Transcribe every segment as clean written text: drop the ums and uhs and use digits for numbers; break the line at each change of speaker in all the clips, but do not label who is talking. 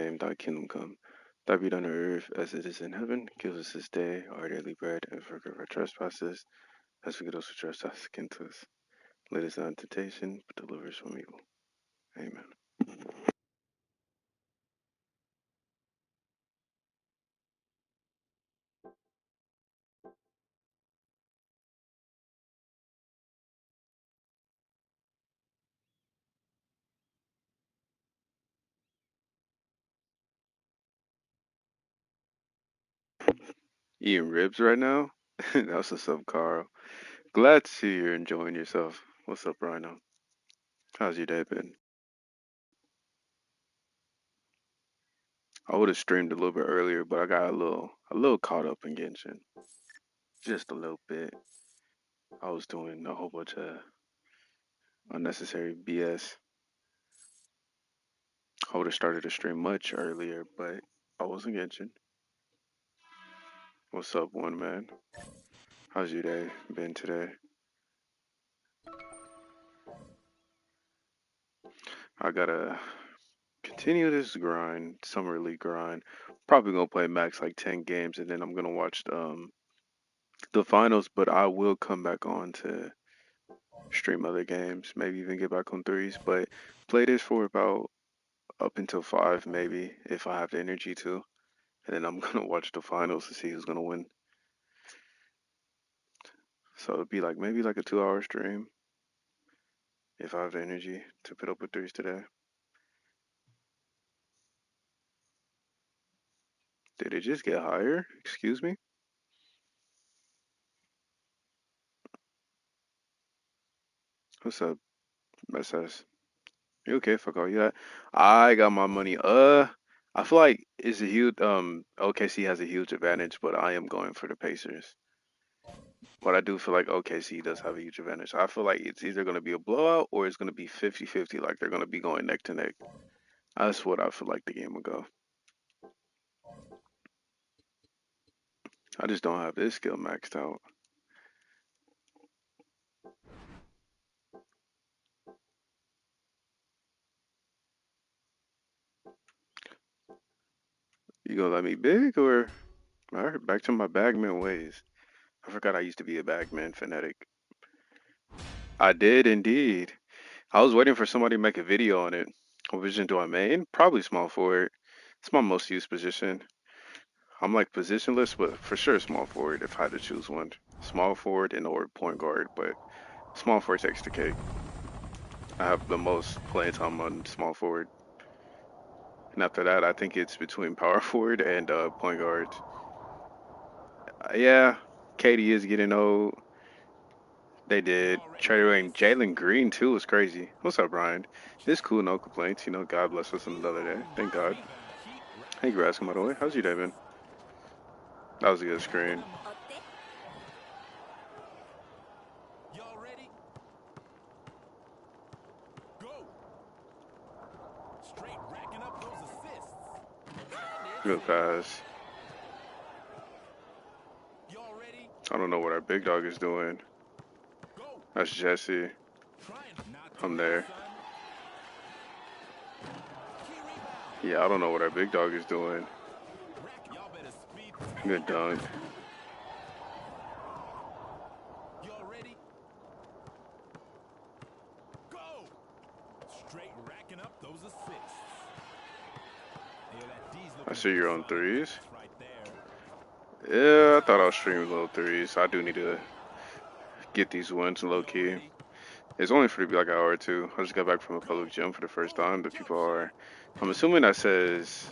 name, thy kingdom come. Thy be done on earth as it is in heaven. Give us this day our daily bread, and forgive our trespasses, as we forgive those who trespass against us. Lead us not into temptation, but deliver us from evil. Amen. Eating ribs right now? That's what's up, Carl. Glad to see you're enjoying yourself. What's up, Rhino? How's your day been? I would have streamed a little bit earlier, but I got a little caught up in Genshin. Just a little bit. I was doing a whole bunch of unnecessary BS. I would have started the stream much earlier, but I wasn't Genshin. What's up, one man? How's your day been today? I gotta continue this grind, summer league grind. Probably gonna play max like 10 games, and then I'm gonna watch the finals. But I will come back on to stream other games, maybe even get back on threes. But play this for about up until 5, maybe if I have the energy to, and then I'm gonna watch the finals to see who's gonna win. So it'd be like maybe like a 2-hour stream if I have the energy to put up with threes today. Did it just get higher? Excuse me? What's up, SS? You okay if I call you that? I got my money. I feel like it's a huge OKC has a huge advantage, but I am going for the Pacers. But I do feel like OKC does have a huge advantage. I feel like it's either gonna be a blowout or it's gonna be 50-50, like they're gonna be going neck to neck. That's what I feel like the game will go. I just don't have this skill maxed out. You gonna let me big or all right, back to my bagman ways. I forgot I used to be a bagman fanatic. I did indeed. I was waiting for somebody to make a video on it. What position do I main? Probably small forward. It's my most used position. I'm like positionless, but for sure small forward if I had to choose one. Small forward and or point guard, but small forward takes the cake. I have the most playing time on small forward. And after that, I think it's between power forward and point guard. Yeah, Katie is getting old. They did. Trade away Jalen Green too was crazy. What's up, Brian? It's cool, no complaints. You know, God bless us another day. Thank God. Thank you for asking, by the way. How's your day been? That was a good screen. Good pass. I don't know what our big dog is doing. That's Jesse. I'm there. Yeah, I don't know what our big dog is doing. Good dunk. I see you're on threes. Yeah, I thought I was streaming little threes. I do need to get these wins low key. It's only for to be like an hour or two. I just got back from a public gym for the first time. The people are, I'm assuming that says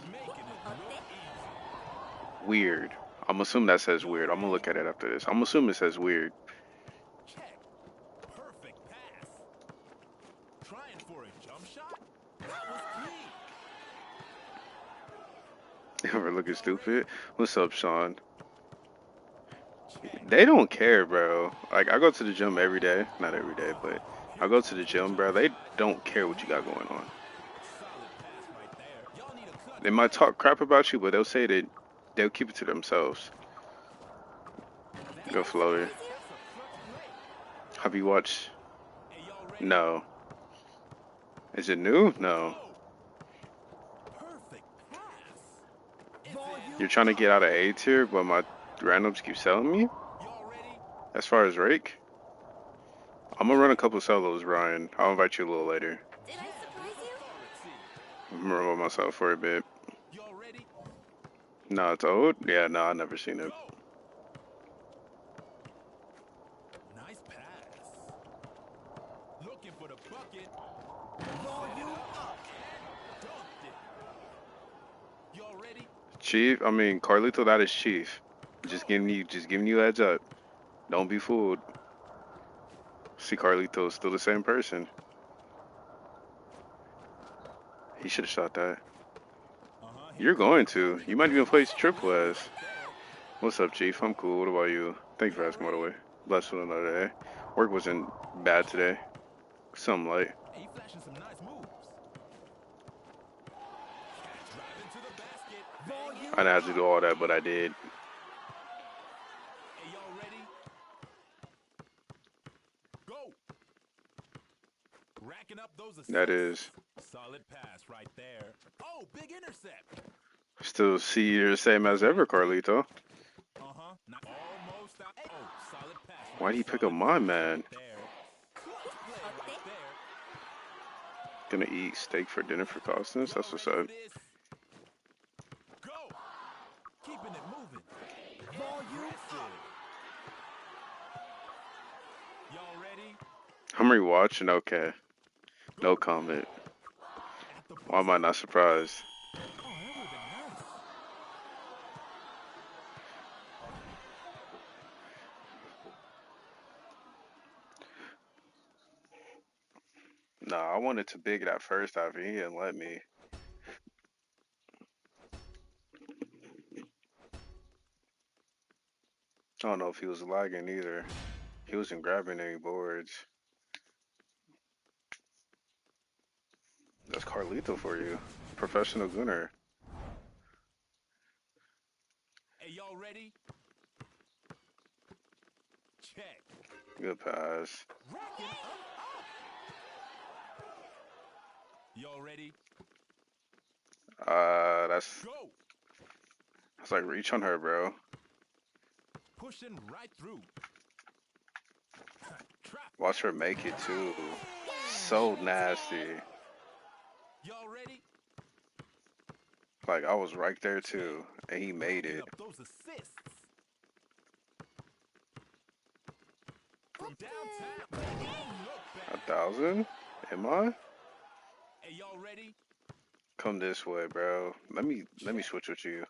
weird. I'm assuming that says weird. I'm gonna look at it after this. I'm assuming it says weird. Ever looking stupid? What's up, Sean? They don't care, bro. Like I go to the gym every day. Not every day, but I go to the gym, bro. They don't care what you got going on. They might talk crap about you, but they'll say that they'll keep it to themselves. Go floater. Have you watched? No. Is it new? No. You're trying to get out of A tier, but my randoms keep selling me? As far as Rake? I'm gonna run a couple solos, Ryan. I'll invite you a little later.
Did I surprise you?
I'm gonna roll myself for a bit. No, it's old? Yeah, no, I've never seen it.
Nice pass. Looking for the bucket. Y'all ready?
Chief, I mean Carlito, that is Chief. Just giving you a heads up. Don't be fooled. See, Carlito's still the same person. He should have shot that. You're going to. You might even play triple S. What's up, Chief? I'm cool. What about you? Thanks for asking, by the way. Blessed with another day. Work wasn't bad today. Some light.
He flashing some nice moves. Driving to the basket.
I didn't have to do all that, but I did.
Hey, y'all ready? Go. Racking up those assists.
That is.
Solid pass right there. Oh, big intercept.
Still see you're the same as ever, Carlito.
Uh-huh. Almost out. Oh, solid pass.
Why'd he pick up my man? Gonna eat steak for dinner for Costas? That's what's up.
Go. Keeping it moving. Volume up. Y'all ready?
I'm rewatching. Okay. No comment. Why am I not surprised?
Oh, that would have been nice.
Nah, I wanted to big it at first half, and he didn't let me. I don't know if he was lagging either. He wasn't grabbing any boards. That's Carlito for you. Professional gunner.
Hey, y'all ready? Check.
Good pass.
Racking up. Y'all ready?
That's
Go.
like reach on her, bro.
Pushing right through. Trap.
Watch her make it too. So nasty.
Y'all ready?
Like I was right there too, and he made it.
Up those assists. From downtown.
1,000? Am I?
Hey, y'all ready?
Come this way, bro. Let me switch with you.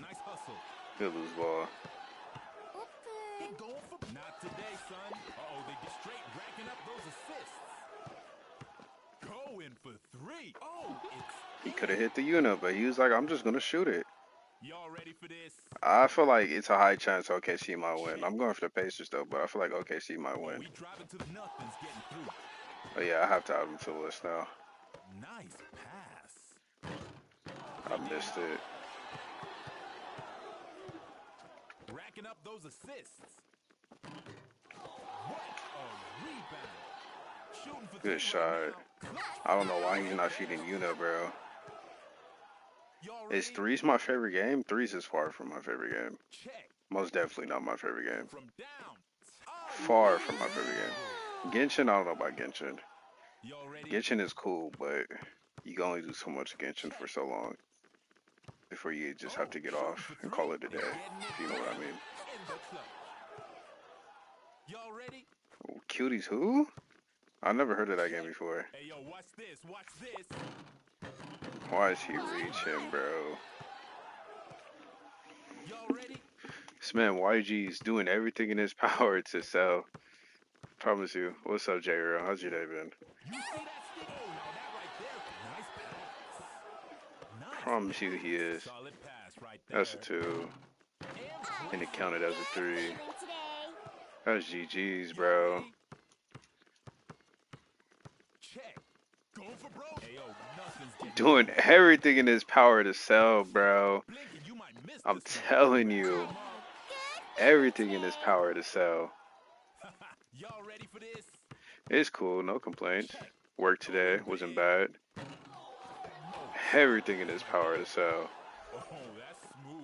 Nice hustle.
Good lose ball.
They going for not today, son. Uh-oh, they get straight racking up those assists. Going for 3. Oh,
He could have hit the unit, but he was like, I'm just gonna shoot it.
Y'all ready for this?
I feel like it's a high chance OKC might win. I'm going for the Pacers though, but I feel like OKC might win.
We driving to the nothings, getting through.
But yeah, I have to add him to the list now.
Nice pass.
I missed it.
Racking up those assists. What a rebound. Shooting for
Good
3
shot.
right now.
I don't know why he's not feeding Una, bro. Is threes my favorite game? Threes is far from my favorite game.
Check.
Most definitely not my favorite game.
From down.
Far from my favorite game. Genshin, I don't know about Genshin.
Y'all ready?
Genshin is cool, but you can only do so much Genshin for so long before you just have to get off and call it a day, if you know what I mean.
Y'all ready?
Cuties who? I never heard of that game before.
Hey, yo, watch this. Watch this.
Why is he reaching, bro?
Y'all ready?
This man YG's doing everything in his power to sell. Promise you. What's up, J-Real? How's your day been?
You see that stick? Oh, now that right there. Nice pass. Nice.
Promise you he is.
Solid pass right there.
That's a 2. And it counted as a 3. That's GG's, bro.
Check. Going for broke. Hey, yo, nothing's
Doing everything in his power to sell, bro.
blinking, you might miss
I'm
this one.
telling you. Everything in his power to sell.
Y'all ready for this?
It's cool, no complaints. Work today wasn't bad. everything in his power to sell.
Oh, that's smooth.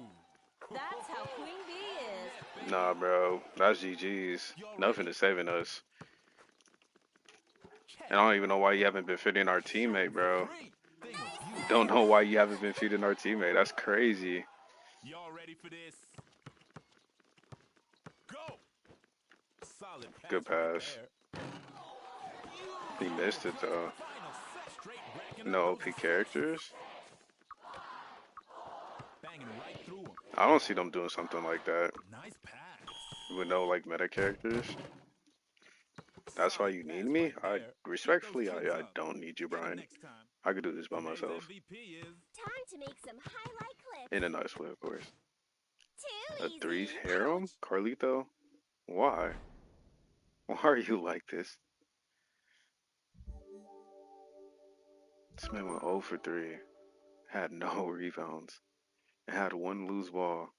That's how Queen Bee is.
Nah, bro, that's GG's. Nothing is saving us. And I don't even know why you haven't been feeding our teammate, bro. Don't know why you haven't been feeding our teammate. That's crazy.
Y'all ready for this? Go. Solid pass
Good
right
pass.
there.
He missed it though.
Final set. Straight racking
No
up
OP
those
characters.
banging right through him.
I don't see them doing something like that
Nice pass.
with no like meta characters. That's why
Solid
you need
pass
me.
right
I
there. Keep those
respectfully,
chins
I
up.
don't need you,
Hit 'em
Brian.
next time.
I could do this by
Today's
myself.
MVP is
Time to make some highlight clips.
In a nice way, of course.
Too
A
easy.
threes harem, Carlito. Why? Why are you like this? This man went 0 for 3. Had no rebounds. And had one loose ball.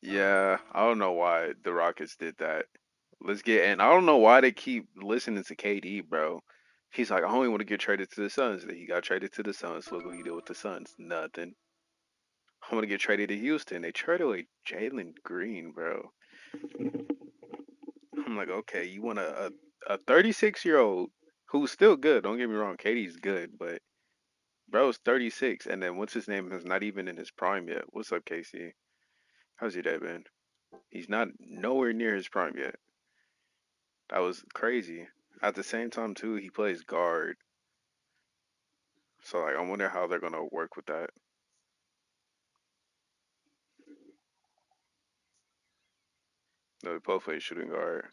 Yeah, I don't know why the Rockets did that. Let's get, and I don't know why they keep listening to KD, bro. He's like, I only want to get traded to the Suns. Then he got traded to the Suns. Look what he did with the Suns. Nothing. I want to get traded to Houston. They traded away Jalen Green, bro. I'm like, okay, you want a 36-year-old who's still good. Don't get me wrong, KD's good, but bro's 36, and then what's his name is not even in his prime yet. What's up, Casey? How's your day been? He's not nowhere near his prime yet. That was crazy. At the same time, too, he plays guard. So like, I wonder how they're gonna work with that. No, they both play shooting guard.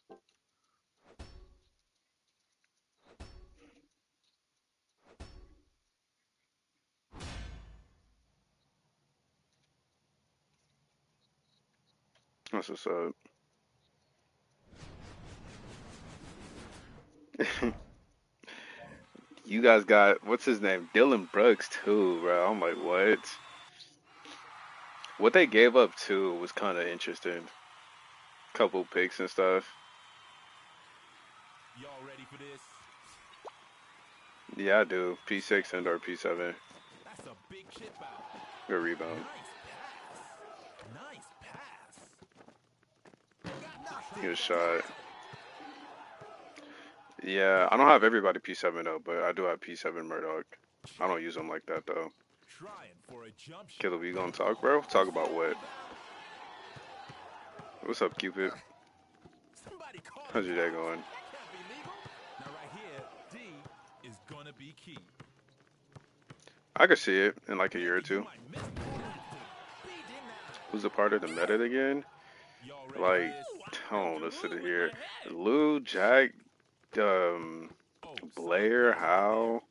That's what's up. You guys got what's his name? Dylan Brooks too, bro. I'm like, what? What they gave up too was kind of interesting. Couple picks and stuff.
y'all ready for this?
Yeah, I do. P6 and or P7.
That's a big chip out.
Good rebound.
Nice pass. Knocked
Good
it
shot. Yeah, I don't have everybody P7 though, but I do have P7 Murdoch. I don't use them like that though.
Trying for a jump shot.
Killer, we gonna talk, bro? Talk about what? What's up, Cupid?
Somebody call
How's
a
your day
foul.
going?
That can't be legal. Now right here, D is gonna be key.
I could see it in like a year or
Maybe you
two.
might miss the B denied.
Who's a part of the meta again?
Y'all ready
Like,
for this?
oh, let's sit here. Lou, Jack,
Oh,
Blair, Howe.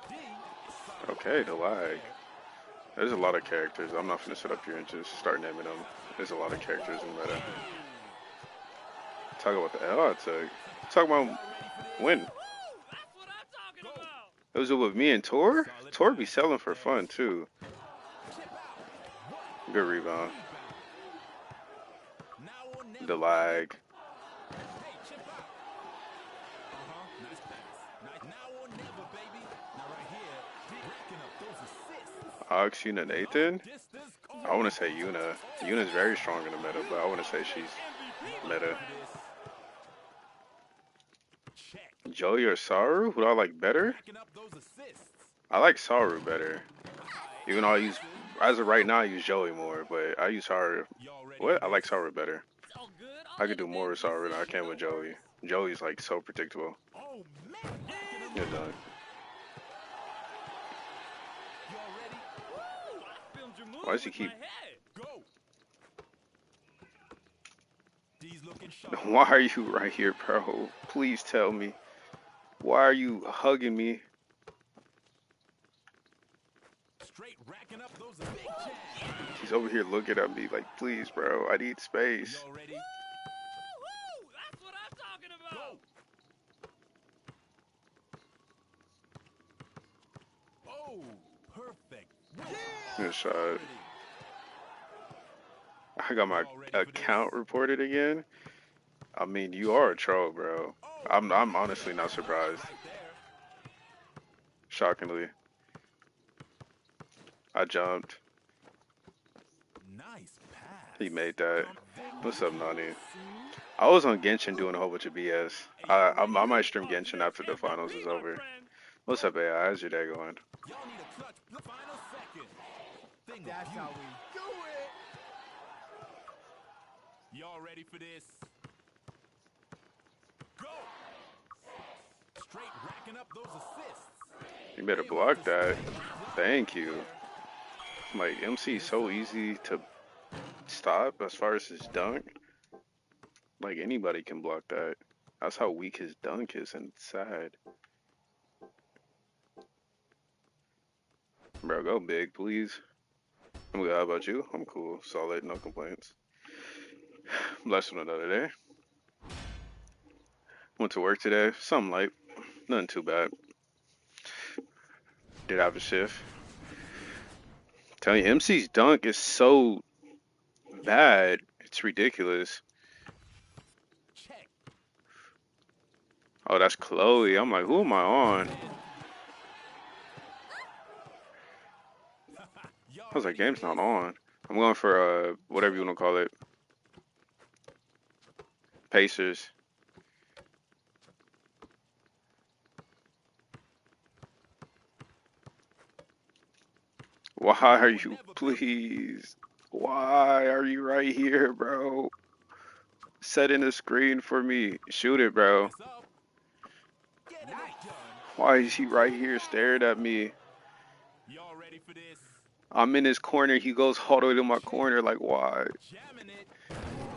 D is solid.
Okay, the lag. There's a lot of characters. I'm not gonna sit up here and just start naming them. There's a lot of characters in meta. Talk about the L I took. Talk about when.
That's what I'm talking about.
It was with me and Tor. Tor be selling for fun too. Good rebound.
Now or never.
The lag.
Hey, chip out. Nice pass. Nice. Now or never, baby. Now right here, D racking up those assists.
Oxuna Nathan.
Distance
I want to say Yuna. Yuna's very strong in the meta, but I want to say she's meta.
Check.
Joey or Saru? Who do I like better?
Racking up those assists.
I like Saru better. Even though I use, as of right now, I use Joey more, but I use Saru.
Y'all ready
What?
for
I like
this?
Saru better.
It's all good.
I could do more with Saru than I can with Joey. Joey's like so predictable.
Oh man.
You're done.
Y'all ready? Woo! I filmed your move
Why does he
with
keep?
my head. Go. D's looking sharp.
Why are you right here, bro? Please tell me. Why are you hugging me?
Straight racking up those big jams.
He's over here looking at me like, please, bro. I need space.
Y'all ready? Woo! That's what I'm talking about. Go. Oh, perfect.
Good shot. I got my
Y'all ready for this?
account reported again. I mean, you are a troll, bro.
Oh,
I'm
nice
honestly not
pass
surprised.
right there.
Shockingly, I jumped.
Nice pass.
He made that.
Didn't
What's up,
you
Nani?
see?
I was on Genshin doing a whole bunch of BS.
Hey,
I
y'all
I,
ready
I
for
might
this?
stream
Oh,
Genshin
here's
after the finals
MVP,
is
my
over.
friend.
What's
Go.
up, AI? How's your day going?
Y'all need a clutch. The final second. Thing
That's
of
how
beauty.
we do it.
Y'all ready for this? Go. Straight racking up those assists.
You better
They love
block
to
that.
spread that floor
Thank
right
you.
there.
Like MC is
It's
so
up.
easy to stop as far as his dunk. Like anybody can block that. That's how weak his dunk is, and it's sad. Bro, go big, please. I'm good. How about you? I'm cool. Solid. No complaints. Blessed with another day. Went to work today. Something light. Nothing too bad. Did have a shift. Tell you, MC's dunk is so
Y'all ready?
bad. It's ridiculous.
Check.
Oh, that's Chloe. I'm
Solid
like, who am I
pass right
on?
there.
I
Y'all
was like,
ready for
game's not
this?
on. I'm going for whatever you
Check.
want to call it. Pacers. Why
Now
are
or
you,
never, baby.
please? Why are you right here, bro? Setting a screen for me. Shoot it, bro.
It's up. Getting
Nice.
it done.
Why is he right
Keep it
here
rolling.
staring at me?
Y'all ready for this?
I'm in his corner. He goes all the way to my
Check.
corner. Like, why?
Jamming it.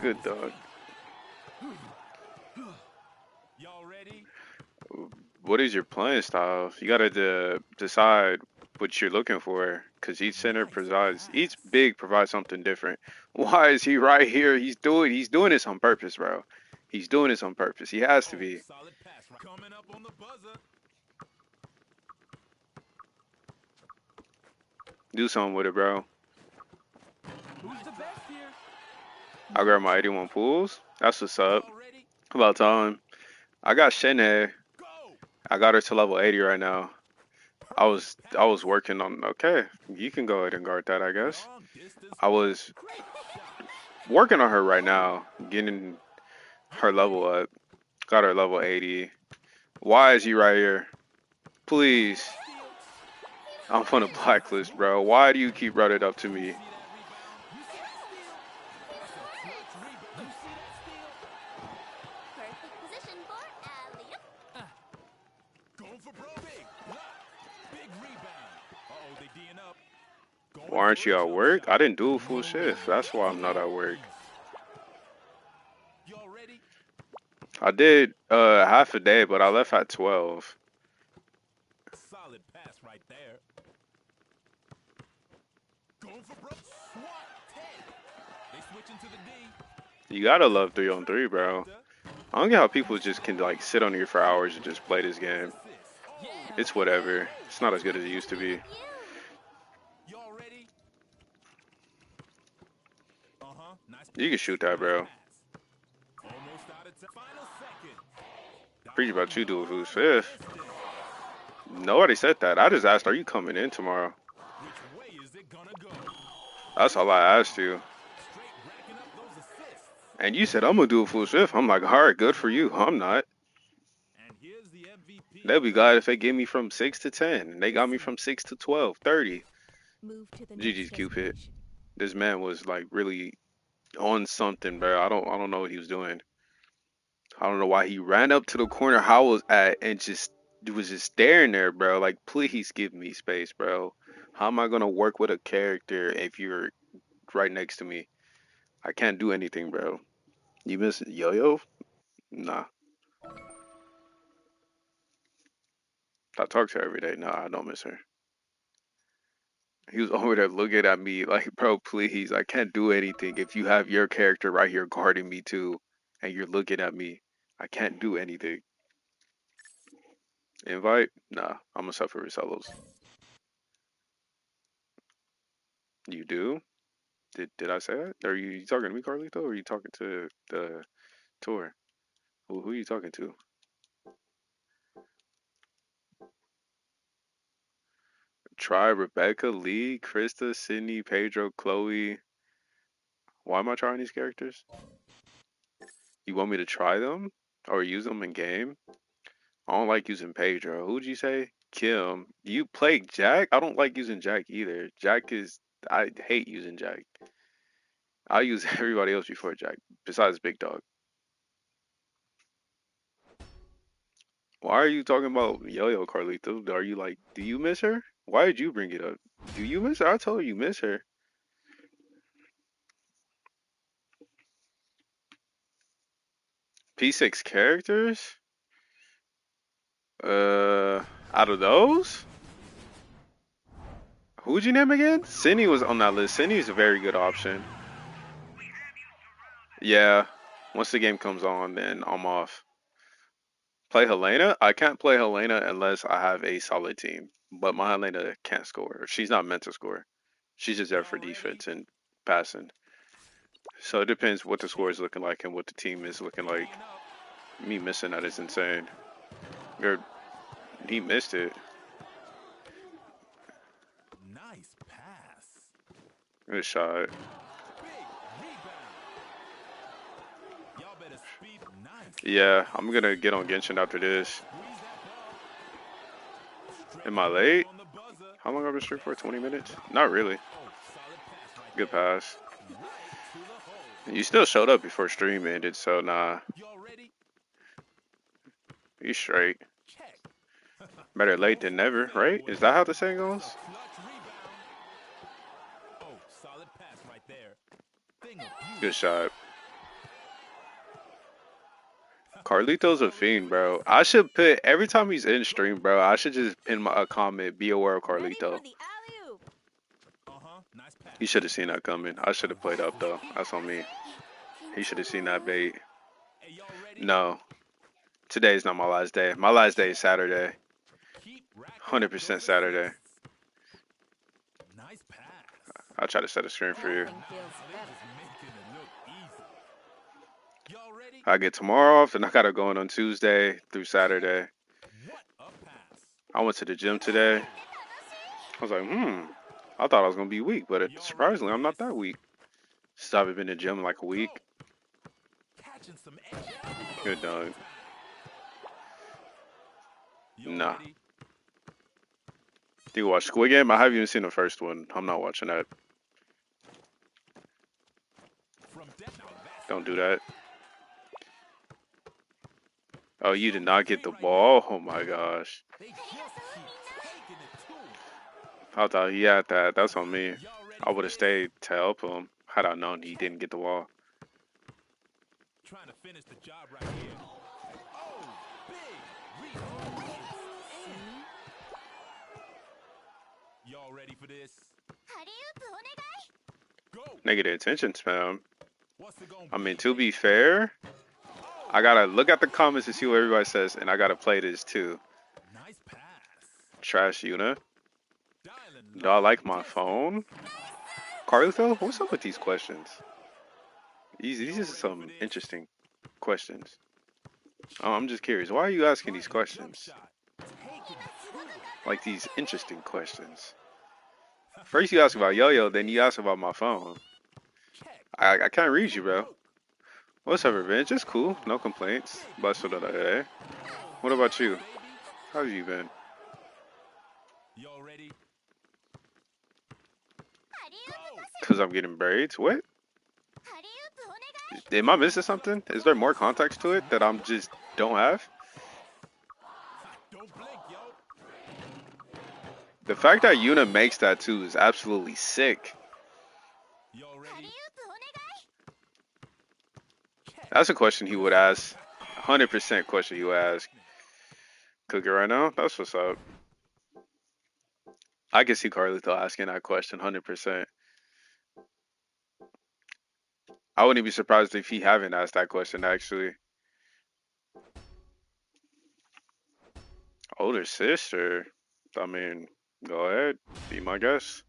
Good dog.
Y'all ready?
What is your playing style? You gotta decide what you're looking for, because each center
Nice
provides, each
pass.
big provides something different. Why is he right here? He's doing this on purpose, bro. He's doing this on purpose. He has to
Oh,
be.
solid pass. Right. Coming up on the buzzer.
Do something with it, bro.
Who's
Nice
the
drive.
best here?
I grab my 81 pools. That's what's up.
Y'all ready?
About time. I got Shene.
Go.
I got her to level 80 right now. I
Perfect
was I
pass.
was working on. Okay, you can go ahead and guard that, I guess.
Long distance
I
play.
was
Great shot.
working on her right
Go.
now, getting her
Y'all
level
ready?
up. Got her level 80. Why is he right here?
See
Please.
that steal?
I'm on a blacklist, bro. Why do you keep running up to
You
me?
see that rebound? You see that steal? That's a clutch rebound. You see that steal?
Perfect position for alley-oop.
Going for bro. Big block. Big rebound. Uh-oh, they D'ing up.
Why
Going
aren't
for a
you at
jump
work? I
shot.
didn't do a full
No
shift.
good.
That's why
Gets
I'm
it
not
off.
at work.
Y'all ready?
I did half a day, but I left
Check.
at 12.
Solid pass right there. Going for bro. Swat 10. They switch into the D.
You gotta love 3 on 3, bro.
Trifecta.
I don't get how
You
people
see
just
that
can like
block?
sit on here for hours and just play
Racking
this
up those
game.
assists. Oh,
Yeah.
It's
look at
whatever.
that.
It's not as good as it used to
Looking
be.
at you.
Y'all ready? Uh-huh. Nice
You can
pass.
shoot that,
Nice
bro.
pass. Almost out of time. Final second.
Preach
Down
about you do it who's
long
fifth.
distance.
Nobody said that. I just asked, are you coming in tomorrow?
Which way is it gonna go?
That's all I asked
Rebound.
you.
Straight racking up those assists.
And you said, I'm gonna do a full shift. I'm like, all right, good for you. I'm not.
And here's the MVP
They'll
of
be
the
glad if
night.
they give me from 6 to 10. They got me
Listen.
from 6 to 12, 30.
Move to the
GG's
next
Cupid.
destination.
This man was like really on something, bro. I don't know what he was doing. I don't know why he ran up to the corner I was at and just was just staring there, bro. Like, please give me space, bro. How am I gonna work with a character if you're right next to me? I can't do anything, bro. You miss Yo-Yo? Nah. I talk to her every day. Nah, I don't miss her. He was over there looking at me like, bro, please, I can't do anything. If you have your character right here guarding me too, and you're looking at me, I can't do anything. Invite? Nah, I'm gonna suffer with solos. You do? Did I say that? Are you talking to me, Carlito, or are you talking to the tour? Who are you talking to? Try Rebecca, Lee, Krista, Sydney, Pedro, Chloe. Why am I trying these characters? You want me to try them or use them in game? I don't like using Pedro. Who'd you say? Kim. You play Jack? I don't like using Jack either. Jack is. I hate using Jack. I'll use everybody else before Jack, besides Big Dog. Why are you talking about Yo-Yo, Carlito? Are you like, do you miss her? Why did you bring it up? Do you miss her? I told you miss her. P6 characters? Out of those? Who'd you name again? Cindy was on that list. Cindy's a very good option. Yeah. Once the game comes on, then I'm off. Play Helena? I can't play Helena unless I have a solid team. But my Helena can't score. She's not meant to score. She's just there for
Y'all ready?
defense and passing. So it depends what the score is looking like and what the team is looking like.
Line up.
Me missing that is insane. You're, he missed it.
Nice pass.
Good shot.
Big rebound. Y'all better speed. Nice.
Yeah, I'm gonna get on Genshin after this.
Squeeze that ball.
Am I late?
On the buzzer.
How long have I been streaming for? 20 minutes? Not really.
Oh, solid pass right
Good
there.
pass.
Right to the hole.
You still showed up before stream ended, so nah.
Y'all ready?
You straight.
Check.
Better late than never, right? Is that how the saying goes?
Clutch rebound. Oh, solid pass right there. Thing of beauty.
Good shot. Carlito's a fiend, bro. I should put, every time he's in stream, bro, I should just pin a comment, be aware of
Ready for
Carlito.
the alley-oop.
Nice pass.
He should have seen that coming. I should have played up, though. That's on me. He should have seen that bait.
Hey, y'all ready?
No. Today's not my last day. My last day is Saturday.
Keep racking up
100%
those
Saturday.
assists. Nice pass.
I'll try to set a screen for you.
Nothing feels
They
better.
just making it look easy. Y'all ready?
I get tomorrow off, then I gotta go in on Tuesday through Saturday.
What a pass.
I went to the gym today. I was like, I thought I was gonna be weak, but surprisingly, I'm not that weak. Since I haven't been in the gym in like a week.
Catching some action.
Good dog.
Y'all
Nah.
ready?
Do you watch Squid Game? I haven't even seen the first one. I'm not watching that.
From depth. Now that's
Don't do that. Oh, you did not get the ball? Oh my gosh.
they just keep taking it to him.
I thought he had that. That's on me.
Y'all ready
I
for
would have
this?
stayed to help him had I known he didn't get the ball.
Trying to finish the job right here. Oh, big rebound. It's in. Y'all ready for this? Go.
Negative attention spam.
What's it gonna
I
be?
mean, to be fair, I gotta look at the comments to see what everybody says, and I gotta play this too.
Nice pass.
Trash Una.
Dialing
Do I like my
long
phone? Carlito, what's up with these questions? These are some interesting questions. Oh, I'm just curious. Why are you asking these questions? Like these interesting questions. First you ask about Yo-Yo, then you ask about my phone. I can't read you, bro. What's up, Revenge? It's cool. No complaints. Blessed with another day. What about you? How have you been?
Y'all ready?
Because I'm getting braids? What? Am I missing something? Is there more context to it that I'm just don't have?
Don't blink, yo.
The fact that Yuna makes that too is absolutely sick.
Y'all ready?
That's a question he would ask. 100% question he would ask. Cook it right now? That's what's up. I can see Carlito asking that question 100%. I wouldn't be surprised if he haven't asked that question actually. Older sister? I mean, go ahead. Be my guest.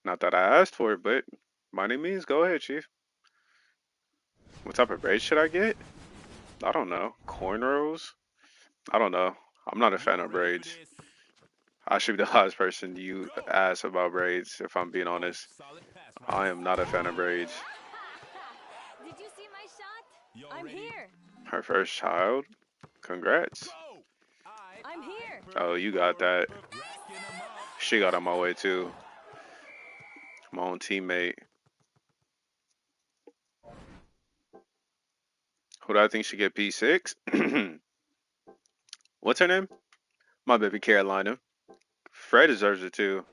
Not that I asked for it, but By any means, go ahead, Chief. What type of braids should I get? I don't know. Cornrows? I don't know. I'm not a fan
Y'all
of
ready for
braids.
this?
I should be the last person you
Go.
ask about braids, if I'm being honest.
Solid pass right
I
there.
am not a fan of braids.
Did you see my shot?
Y'all
I'm
ready?
here.
Her first child? Congrats.
Go.
I'm here.
Oh, you got that.
Racking 'em up.
She got on my way too. My own teammate. Who do I think should get P6? What's her name? My baby Carolina. Fred deserves it too.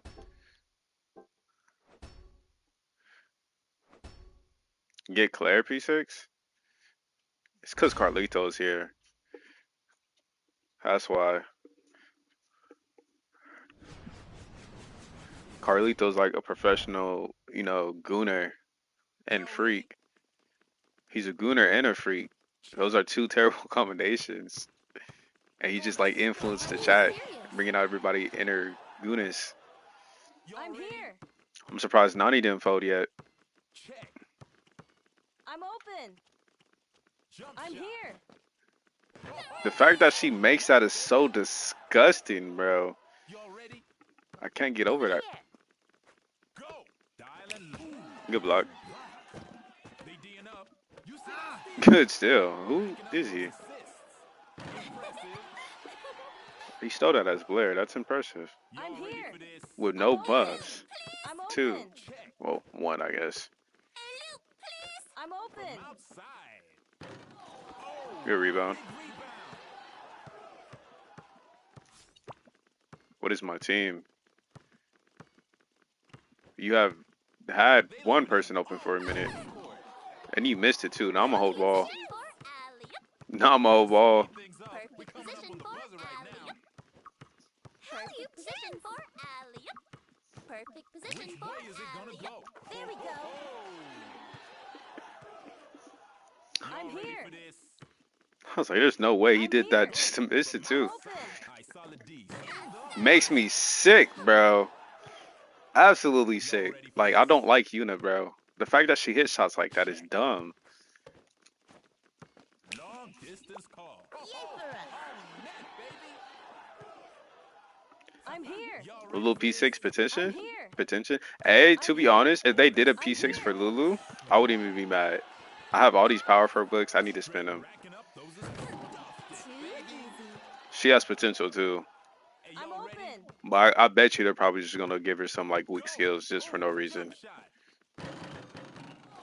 Get Claire P6? It's because Carlito's here. That's why. Carlito's like a professional, gooner and
Y'all ready?
freak. He's a gooner and a freak. Those are two terrible combinations. And he just like influenced the
Are you
chat,
serious?
bringing out everybody inner gooness.
Y'all
I'm
ready?
here.
I'm surprised Nani didn't fold yet.
Check.
I'm open.
Jump
I'm
shot.
here.
The fact that she makes that is so disgusting, bro.
Y'all ready?
I can't get over
Over
that.
here.
Go. Dialing low.
Good block.
They D'ing up. You see that steal?
Good still. Who
Racking up
is
those
he?
assists. Impressive.
He stole that as Blair. That's impressive.
I'm
Y'all ready
here.
for this?
With
I'm
no
open.
buffs.
I'm
Two.
open.
Check.
Well, one, I guess.
I'm
From
open.
outside. Oh,
Good rebound.
big rebound.
What is my team? You have had
They
one
loaded.
person open for a
Oh,
minute,
backcourt.
and you missed it too. Now I'm a hold
Perfect
ball.
position for alley-oop.
Now I'm a hold ball.
Speed things up. We
Perfect
coming up
position
on the
for
buzzer right now.
alley-oop. Perfect position for alley-oop. Perfect position
Which
for
way is it gonna
alley-oop.
go?
There we go. I'm
Y'all ready
here.
for this?
I was like, there's no way he
I'm
did
here.
that just to miss it
From
I'm
too.
open.
outside. All right, solid D. Smooth up.
Makes me sick, bro. Absolutely
Y'all
sick.
ready for
Like, I
this?
don't like Yuna, bro. The fact that she hits shots like that is
Check.
dumb.
Long distance call.
Yay for us.
On net, baby.
I'm here.
Y'all
A
ready
little
for this?
P6
I'm
petition?
here.
Petition? Hey,
I'm
to be
here.
honest, if they did a
I'm
P6
here.
for Lulu, I wouldn't even be mad. I have all these power for books. I need to spin
Straight
them.
racking up those stuffed
Too
it, baby.
easy.
She has potential too.
Hey,
I'm
y'all ready?
open.
But I bet you they're probably just gonna give her some like
Go.
weak skills just for no
Jump
reason.
shot.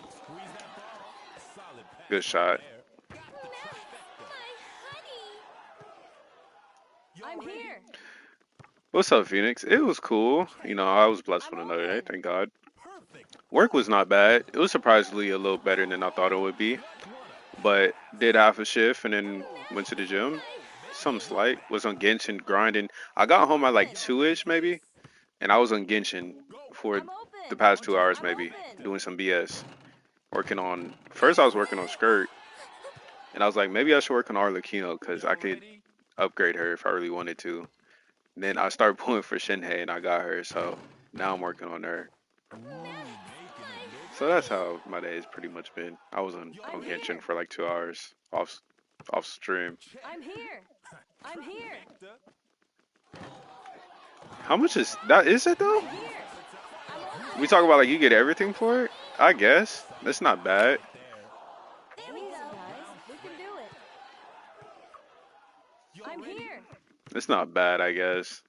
Squeeze that ball. Solid
Good
pass right
shot.
there. Got the
Max,
trifecta.
my honey.
Y'all
I'm
ready?
here.
What's up, Phoenix? It was cool. I was blessed
I'm
with another day,
open.
thank God.
Perfect.
Work was not bad. It was surprisingly a little better than I thought it would be.
Clutch one up.
But did half a shift and then went to
Max,
the gym.
my
Some
honey.
slight. Was on Genshin grinding. I got home at like
Open.
2-ish maybe. And I was on Genshin
Go.
for
I'm
the
open.
past
Bunch
2
it up
hours
with
I'm
the
maybe.
open.
trifecta.
Doing some BS. Working on. First I was working on Skirt. And I was like, maybe I should work on Arlecchino because I
Y'all
could
ready?
upgrade her if I really wanted to. And then I started pulling for Shinhei and I got her. So now I'm working on her.
Ooh, making
My
it look
So that's
honey.
how my day has pretty much been. I was
Y'all
on
I'm
ready?
Genshin
here.
for like 2 hours off stream.
Check.
I'm here. I'm here.
Trifecta.
How much is that? Is it though?
I'm here. I'm
We
open.
talk about like you get everything for it. I guess
Solid
that's not
pass
bad.
right there.
There we go.
Round
We can
three.
do it.
Y'all
I'm
ready?
here.
It's not bad, I guess.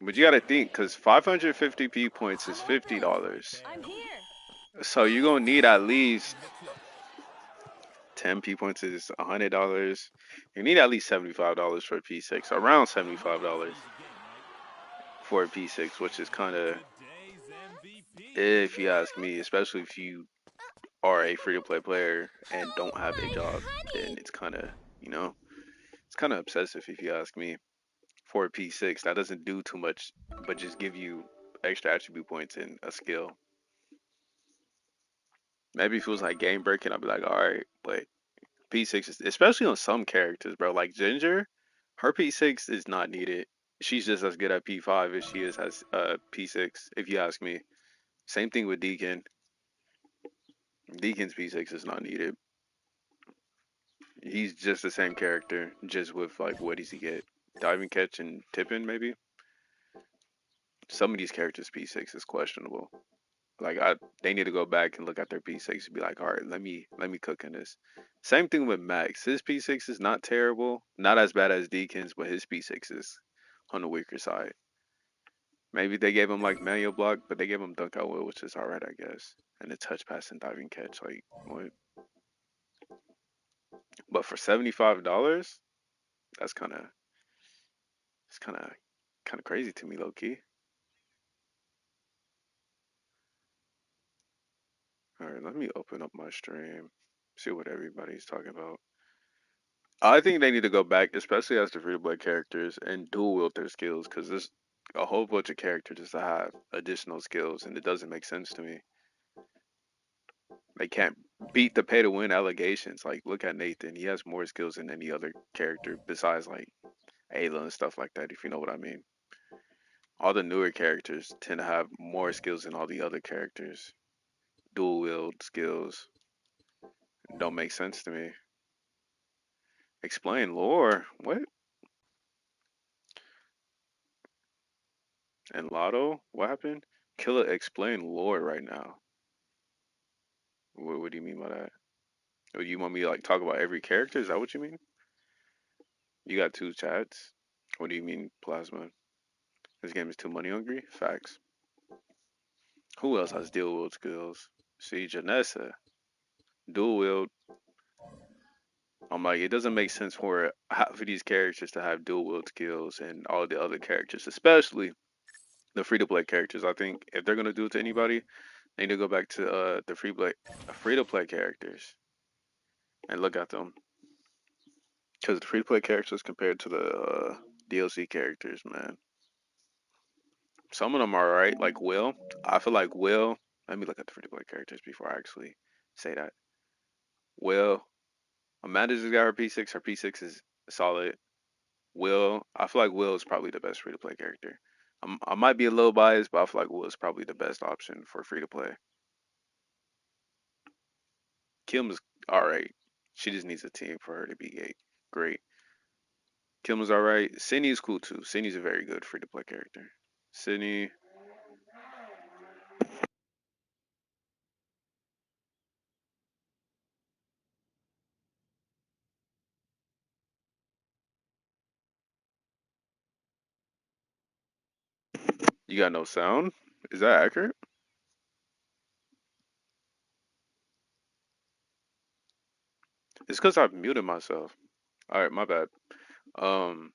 But you got to think, cause 550 P points is
I'm
fifty
open.
Right
dollars.
I'm
there.
here.
So you're gonna need at least
In the clutch.
10 P points is $100. You need at least $75 for a P6, around
You know this is an
$75
easy game, right?
for a P6, which is kind of,
Today's MVP.
if you ask me, especially if you are a free to play player and don't
Oh,
have a
my
job, then
honey.
it's kind of, it's kind of obsessive if you ask me. For a P6, that doesn't do too much, but just give you extra attribute points and a skill. Maybe if it was like game breaking, I'd be like, all right, but P6 is, especially on some characters, bro. Like Ginger, her P6 is not needed. She's just as good at P5 as she is as P6, if you ask me. Same thing with Deacon. Deacon's P6 is not needed. He's just the same character, just with like what does he get? Diving catch and tipping maybe. Some of these characters P6 is questionable. Like they need to go back and look at their P6 and be like, all right, let me cook in this. Same thing with Max. His P6 is not terrible, not as bad as Deacon's, but his P6 is on the weaker side. Maybe they gave him like manual block, but they gave him dunk out will, which is all right, I guess. And the touch pass and diving catch, like what? But for $75, that's it's kind of crazy to me, low key. All right, let me open up my stream, see what everybody's talking about. I think they need to go back, especially as the free to play characters, and dual wield their skills because there's a whole bunch of characters that have additional skills, and it doesn't make sense to me. They can't beat the pay to win allegations. Like, look at Nathan; he has more skills than any other character besides like Ayla and stuff like that. If you know what I mean. All the newer characters tend to have more skills than all the other characters. Dual wield skills don't make sense to me. Explain lore. What? And Lotto? What happened? Killa explain lore right now. What do you mean by that? Oh, you want me to like talk about every character? Is that what you mean? You got two chats. What do you mean, Plasma? This game is too money hungry? Facts. Who else has dual wield skills? See, Janessa. Dual wield. I'm like, it doesn't make sense for half of these characters to have dual wield skills and all the other characters, especially the free to play characters. I think if they're gonna do it to anybody, they need to go back to the free to play characters and look at them. Because the free to play characters compared to the DLC characters, man, some of them are alright. Like Will, I feel like Will. Let me look at the free to play characters before I actually say that. Will, Amanda just got her P6. Her P6 is solid. Will, I feel like Will is probably the best free to play character. I might be a little biased, but I feel like Will is probably the best option for free to play. Kim's alright. She just needs a team for her to be great. Kim's alright. Sydney's cool too. Sydney's a very good free to play character. Sydney, you got no sound? Is that accurate? It's because I've muted myself. Alright, my bad. Um,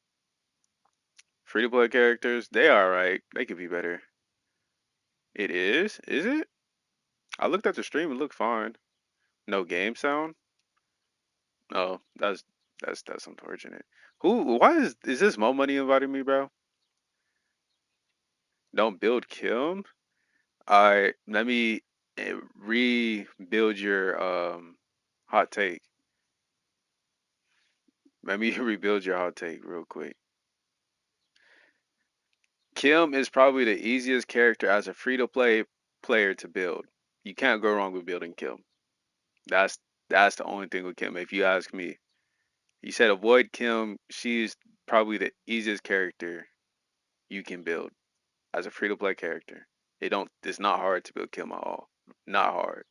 Free to play characters, they alright. They could be better. It is? Is it? I looked at the stream, it looked fine. No game sound? Oh, that's unfortunate. Why is this Mo Money inviting me, bro? Don't build Kim? Alright, let me rebuild your hot take. Let me rebuild your hot take real quick. Kim is probably the easiest character as a free to play player to build. You can't go wrong with building Kim. That's that's the only thing with Kim. If you ask me, you said avoid Kim. She's probably the easiest character you can build as a free to play character. It's not hard to build Kim at all. Not hard.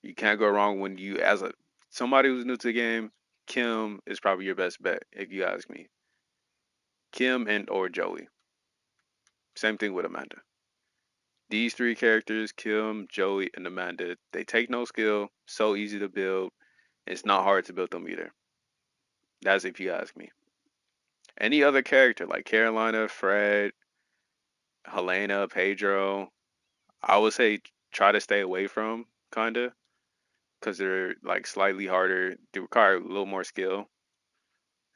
You can't go wrong when you as a somebody who's new to the game. Kim is probably your best bet if you ask me. Kim and or Joey. Same thing with Amanda. These three characters, Kim, Joey, and Amanda, they take no skill, so easy to build. It's not hard to build them either. That's if you ask me. Any other character like Carolina, Fred, Helena, Pedro, I would say try to stay away from, kinda, because they're like slightly harder. They require a little more skill,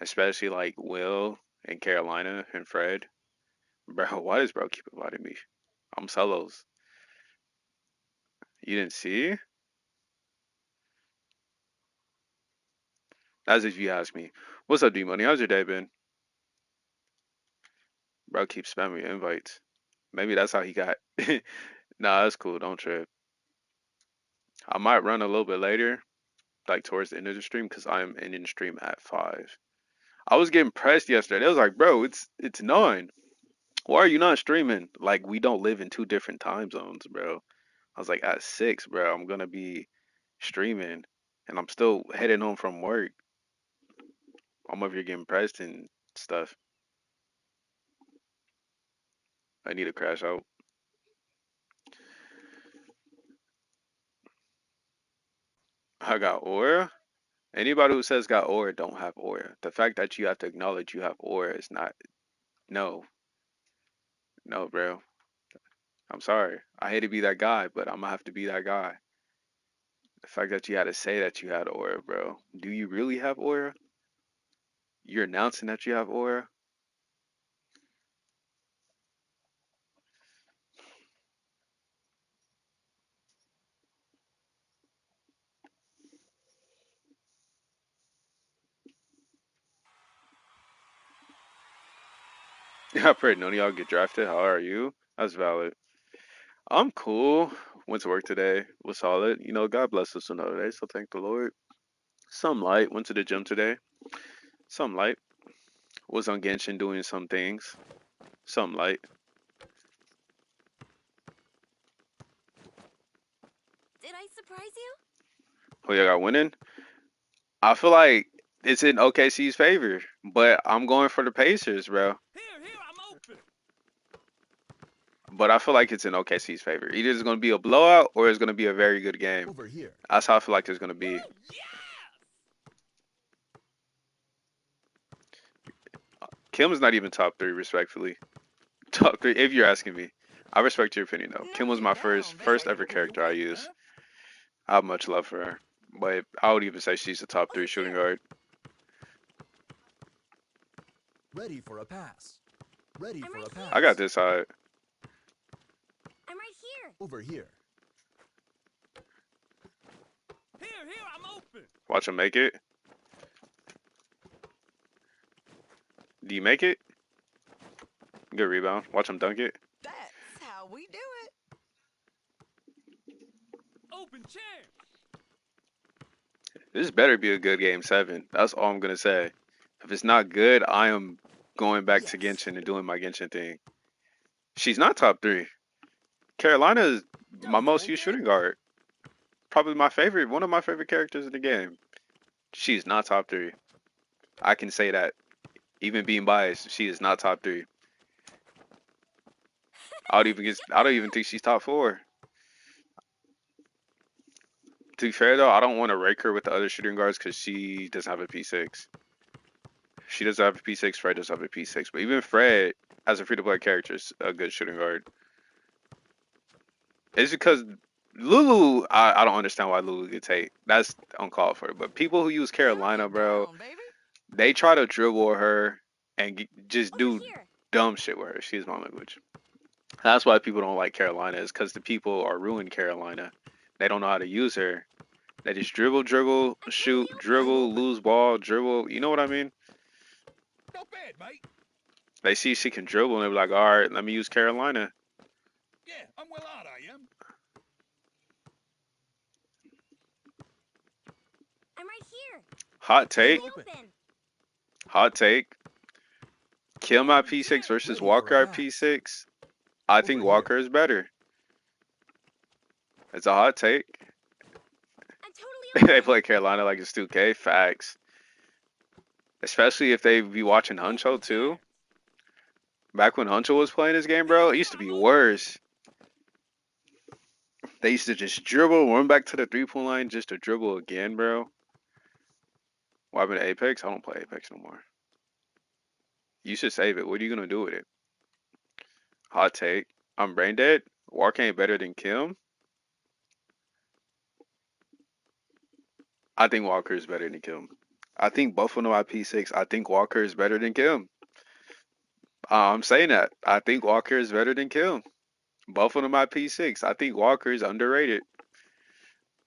especially like Will and Carolina and Fred. Bro, why does bro keep inviting me? I'm solos. You didn't see? As if you ask me. What's up, D Money? How's your day been? Bro keeps spamming me invites. Maybe that's how he got. Nah, that's cool. Don't trip. I might run a little bit later, like towards the end of the stream, because I'm ending the stream at 5. I was getting pressed yesterday. They was like, bro, it's 9. Why are you not streaming? Like we don't live in 2 different time zones, bro. I was like, at 6, bro, I'm gonna be streaming, and I'm still heading home from work. I'm over here getting pressed and stuff. I need to crash out. I got aura. Anybody who says got aura don't have aura. The fact that you have to acknowledge you have aura is not. No, no, bro. I'm sorry. I hate to be that guy, but I'm gonna have to be that guy. The fact that you had to say that you had aura, bro. Do you really have aura? You're announcing that you have aura? I pray none of y'all get drafted. How are you? That's valid. I'm cool. Went to work today. Was solid. You know, God bless us another day, so thank the Lord. Some light. Went to the gym today. Some light. Was on Genshin doing some things. Some light.
Did I surprise you?
Who y'all got winning? I feel like it's in OKC's favor, but I'm going for the Pacers, bro.
Here, I'm open.
But I feel like it's in OKC's favor. Either it's going to be a blowout or it's going to be a very good game.
Over here.
That's how I feel like it's going to be.
Oh, yes!
Kim's not even top 3, respectfully. Top 3, if you're asking me. I respect your opinion, though. Kim was
Knock
my
it down,
first
baby.
ever character I
Wait,
used.
huh?
I have much love for her. But I would even say she's a top 3
Over
shooting
here.
guard.
Ready for a pass. Ready
I'm
for
right
a pass.
I got this side.
I'm right here.
Over here.
Here, I'm open.
Watch him make it. Do you make it? Good rebound. Watch him dunk it.
That's how we do it.
Open chance.
This better be a good game 7. That's all I'm going to say. If it's not good, I am going back to
Yes.
Genshin and doing my Genshin thing. She's not top 3. Carolina is my
Double
most used
dip.
shooting guard. Probably my favorite, one of my favorite characters in the game. She's not top 3. I can say that. Even being biased, she is not top 3. I don't even think she's top 4. To be fair though, I don't want to rake her with the other shooting guards because she doesn't have a P6. She doesn't have a P6. Fred doesn't have a P6. But even Fred, as a free-to-play character, is a good shooting guard. It's because Lulu, I don't understand why Lulu gets hate. That's uncalled for. But people who use
Knock
Carolina,
it
bro,
down, baby.
they try to dribble her and just
Over
do
here.
dumb shit with her. Excuse my language. That's why people don't like Carolina, is because the people are ruining Carolina. They don't know how to use her. They just dribble, dribble,
I'm
shoot,
totally open.
I'm
dribble,
open.
lose ball, dribble. You know what I mean?
Not bad, mate.
They see she can dribble and they're like, all right, let me use Carolina.
Yeah, I'm well out, I am.
I'm right here.
Hot
Totally
take,
open.
open.
hot take. Kill my
Open
P6
chance.
versus
Ready for
Walker
a
at
pass.
P6. I think
Over here.
Walker is better. It's a hot take.
I'm totally
They
open.
play Carolina like it's 2K. Facts. Especially if they be watching
Open
Huncho too.
chance.
Back when Huncho was playing this game, bro, it used to be worse. They used to just dribble, run back to the 3-point line just to dribble again, bro. What happened to Apex? I don't play Apex no more. You should save it. What are you gonna do with it? Hot take. I'm brain dead. Walker ain't better than Kim. I think Walker is better than Kim. I think both of them are P6. I think Walker is better than Kim. I'm saying that. I think Walker is better than Kim. Both of them are P6. I think Walker is underrated.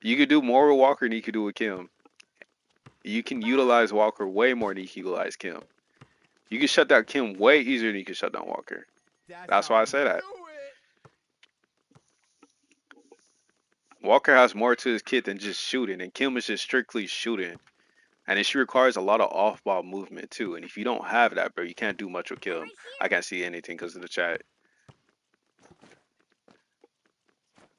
You could do more with Walker than you could do with Kim. You can utilize Walker way more than you can utilize Kim. You can shut down Kim way easier than you can shut down Walker. That's
how
why I
we
say that.
do it.
Walker has more to his kit than just shooting, and Kim is just strictly shooting. And then she requires a lot of off-ball movement too. And if you don't have that, bro, you can't do much with
I'm
Kim.
right
I
here.
can't see anything because of the chat.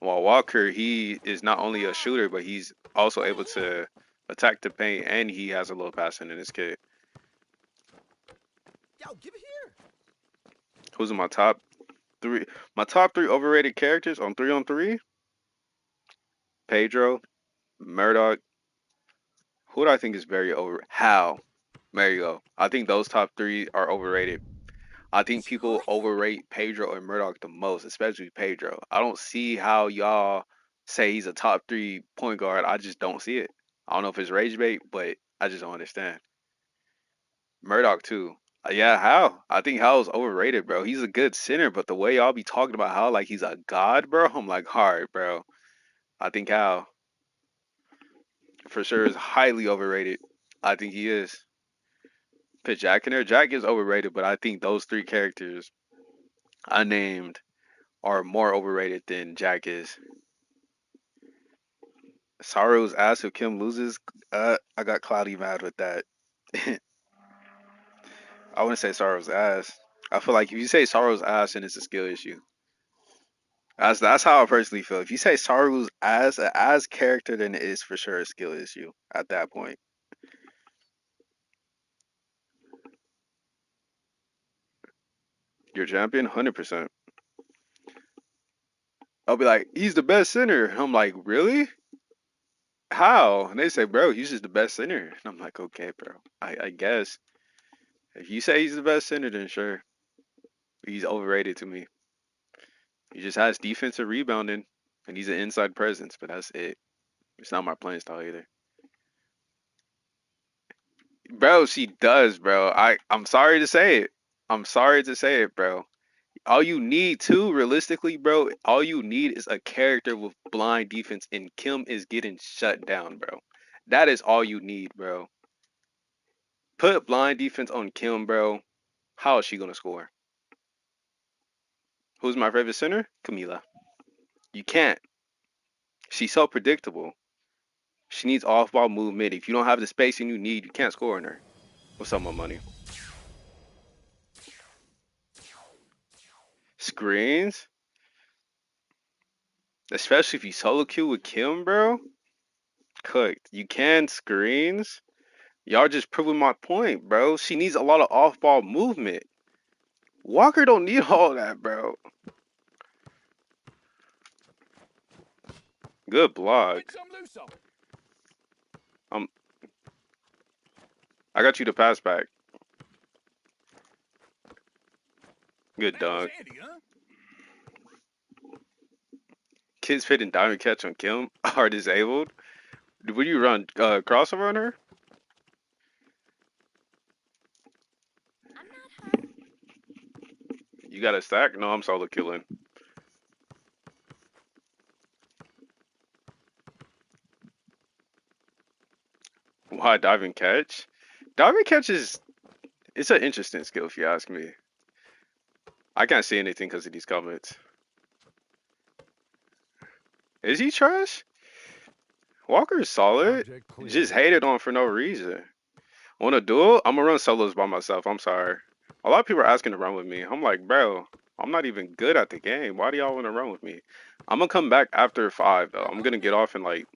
While Walker, he is not only a shooter, but he's also
Wanna
able
hit?
to attack the paint, and he has a little passing in his kit.
Yo, give it here.
Who's in my top three? My top three overrated characters on 3 Pedro, Murdoch. Who do I think is very over? Hal. There you go. I think those top three are overrated. I think people
What?
overrate Pedro and Murdoch the most, especially Pedro. I don't see how y'all say he's a top three point guard. I just don't see it. I don't know if it's rage bait, but I just don't understand. Murdoch too. Yeah, Hal. I think Hal's overrated, bro. He's a good center, but the way y'all be talking about Hal like he's a god, bro, I'm like, hard, bro. I think Hal for sure is highly overrated. I think he is. Put Jack in there. Jack is overrated, but I think those three characters I named are more overrated than Jack is. Sorrow's ass if Kim loses. I got cloudy mad with that. I wouldn't say Sorrow's ass. I feel like if you say Sorrow's ass, then it's a skill issue. That's how I personally feel. If you say Sorrow's ass, an ass character, then it is for sure a skill issue at that point. Your champion, 100%. I'll be like, he's the best center. I'm like, really? How? And they say, bro, he's just the best center. And I'm like, okay, bro. I guess if you say he's the best center, then sure. He's overrated to me. He just has defensive rebounding, and he's an inside presence, but that's it. It's not my playing style either. Bro, she does, bro. I'm sorry to say it. I'm sorry to say it, bro. All you need too, realistically, bro, all you need is a character with blind defense, and Kim is getting shut down, bro. That is all you need, bro. Put blind defense on Kim, bro. How is she gonna score? Who's my favorite center? Camila. You can't. She's so predictable. She needs off ball movement. If you don't have the spacing you need, you can't score on her. What's up, my money? Screens, especially if you solo queue with Kim, bro. Cooked. You can screens. Y'all just proving my point, bro. She needs a lot of off ball movement. Walker don't need all that, bro. Good
Win
block.
some, lose some.
Um, I got you to pass back. Good
That was
dunk.
handy, huh?
Kids fit and diamond catch on Kim are disabled. Would you run crossover on her?
I'm not hurt.
You got a stack? No, I'm solo killing. Why dive and catch? Dive and catch is it's an interesting skill if you ask me. I can't see anything because of these comments. Is he trash? Walker is solid.
Object
Just
clear.
hated on for no reason. Want a duel? I'm gonna run solos by myself. I'm sorry. A lot of people are asking to run with me. I'm like, bro, I'm not even good at the game. Why do y'all want to run with me? I'm gonna come back after 5 though.
I'm
I'm gonna get
open.
off in like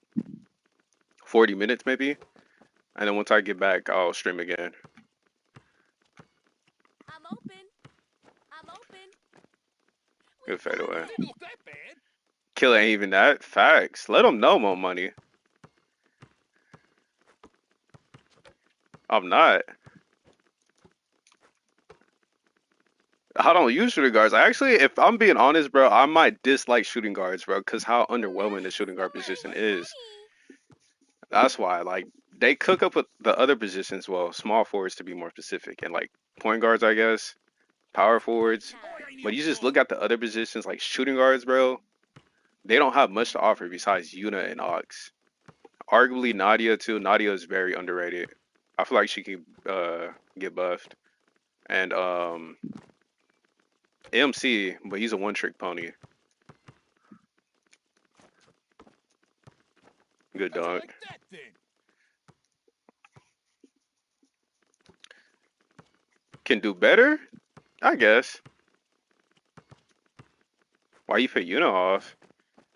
40 minutes maybe, and then once I get back, I'll stream again.
I'm open. I'm open. We
Good fade
got
away.
it.
Didn't look that bad.
Killer ain't even that. Facts. Let them know more money. I'm not. I don't use shooting guards. Actually, if I'm being honest, bro, I might dislike shooting guards, bro, because how underwhelming the shooting guard
Somebody
position
get
is.
money.
That's why, like, they cook up with the other positions, well, small forwards to be more specific, and like point guards, I guess, power forwards.
I
Playtime.
ain't
But
your
you just look
father.
at the other positions, like shooting guards, bro. They don't have much to offer besides Yuna and Ox. Arguably Nadia too. Nadia is very underrated. I feel like she could get buffed. And MC, but he's a one trick pony. Good
How'd you
dunk.
like that then?
Can do better? I guess. Why you pick Yuna off?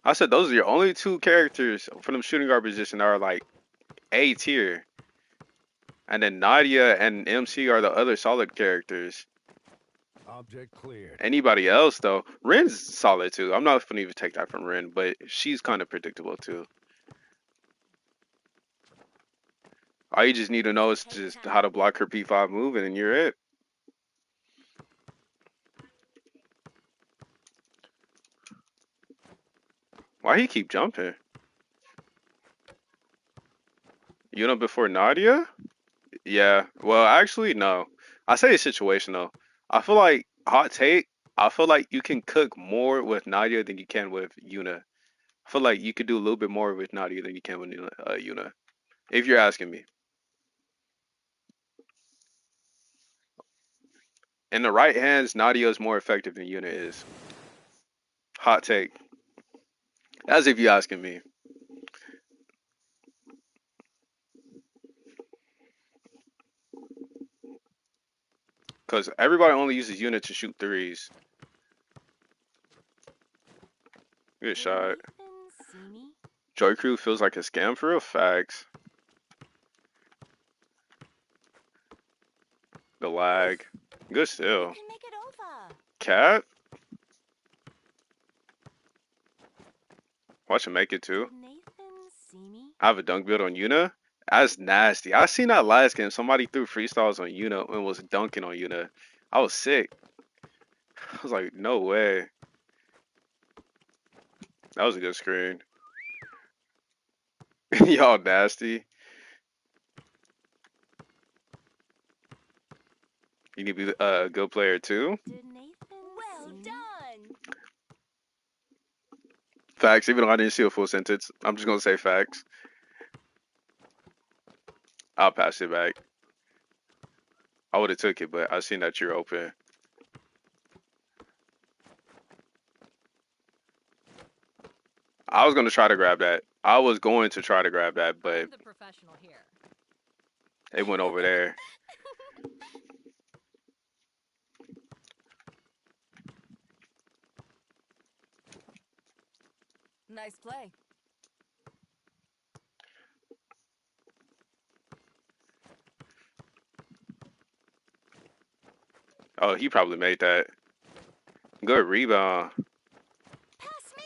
I said those are your only two characters from the shooting guard position that are like A tier. And then Nadia and MC are the other solid characters.
Object cleared.
Anybody else though, Ren's solid too. I'm not gonna even take that from Ren, but she's kind of predictable too. All you just need to know is
Take
just how
time.
to block her P5 move, and then you're it. Why he keep jumping? You know before Nadia? Yeah. Well, actually, no. I say it's situational. I feel like hot take. I feel like you can cook more with Nadia than you can with Yuna. I feel like you could do a little bit more with Nadia than you can with Yuna. If you're asking me, in the right hands, Nadia is more effective than Yuna is. Hot take. As if you're asking me, because everybody only uses Yuna to shoot threes. Good
Did
shot.
Nathan see me?
Joy Crew feels like a scam for real. Facts. The lag. Good
You
still.
can make it over.
Cat. Watch him make it too.
Did Nathan see me?
I have a dunk build on Yuna. That's nasty. I seen that last game. Somebody threw freestyles on Yuna and was dunking on Yuna. I was sick. I was like, no way. That was a good screen. Y'all nasty. You need to be a good player too.
Did Nathan well see done. Me?
Facts. Even though I didn't see a full sentence, I'm just gonna say facts. I'll pass it back. I would have took it, but I seen that you're open. I was gonna try to grab that. I was going to try to grab that, but
I'm the professional here.
it went over there.
Nice play.
Oh, he probably made that. Good rebound.
Pass me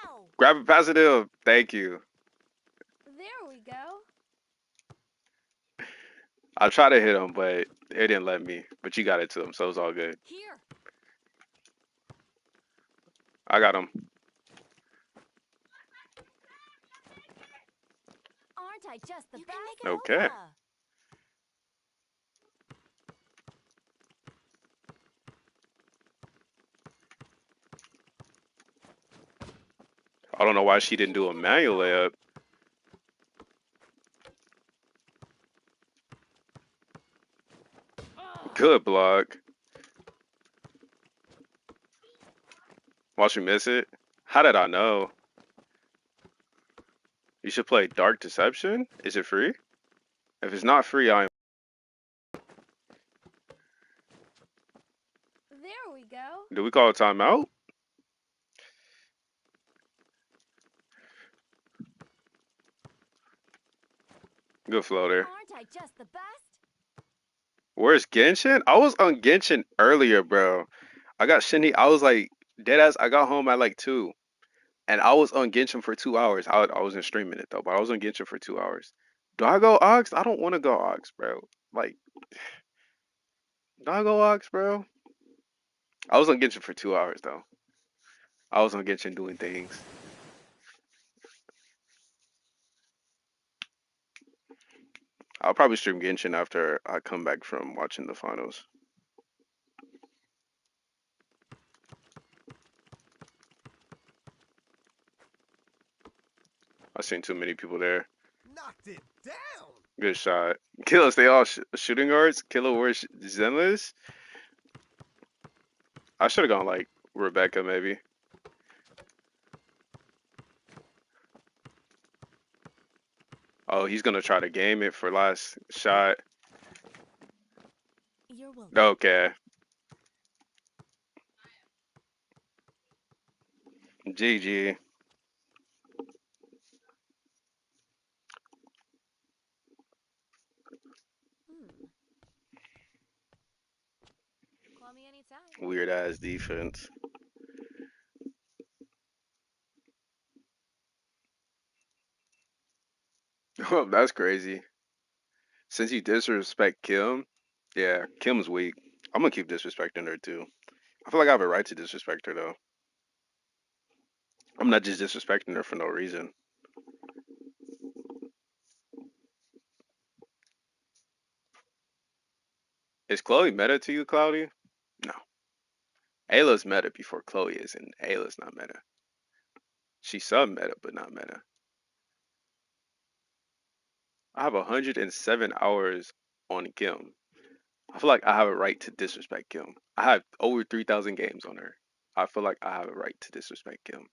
now.
Grab a positive. Thank you.
There we go.
I tried to hit him, but it didn't let me. But you got it to him, so it's all good.
Here.
I got him.
Aren't I just the best? Can make it
Okay.
over.
I don't know why she didn't do a manual layup. Good block. Watch me miss it. How did I know? You should play Dark Deception. Is it free? If it's not free, I am.
There we go.
Do we call a timeout? Good floater.
Aren't I just the best?
Where's Genshin? I was on Genshin earlier, bro. I got Shinny. I was like, deadass. I got home at like 2. And I was on Genshin for 2 hours. I wasn't streaming it though, but I was on Genshin for 2 hours. Do I go Ox? I don't want to go Ox, bro. Like, do I go Ox, bro? I was on Genshin for 2 hours though. I was on Genshin doing things. I'll probably stream Genshin after I come back from watching the finals. I seen too many people there.
Knocked it down.
Good shot. Killa, stay all shooting guards. Killa wears Zenless. I should have gone like Rebecca maybe. Oh, he's gonna try to game it for last shot.
You're welcome.
Okay. GG.
Call me anytime.
Weird ass defense. Oh, that's crazy. Since you disrespect Kim, yeah, Kim's weak. I'm gonna keep disrespecting her too. I feel like I have a right to disrespect her though. I'm not just disrespecting her for no reason. Is Chloe meta to you, Cloudy? No. Ayla's meta before Chloe is, and Ayla's not meta. She's sub meta, but not meta. I have 107 hours on Kim. I feel like I have a right to disrespect Kim. I have over 3,000 games on her. I feel like I have a right to disrespect Kim.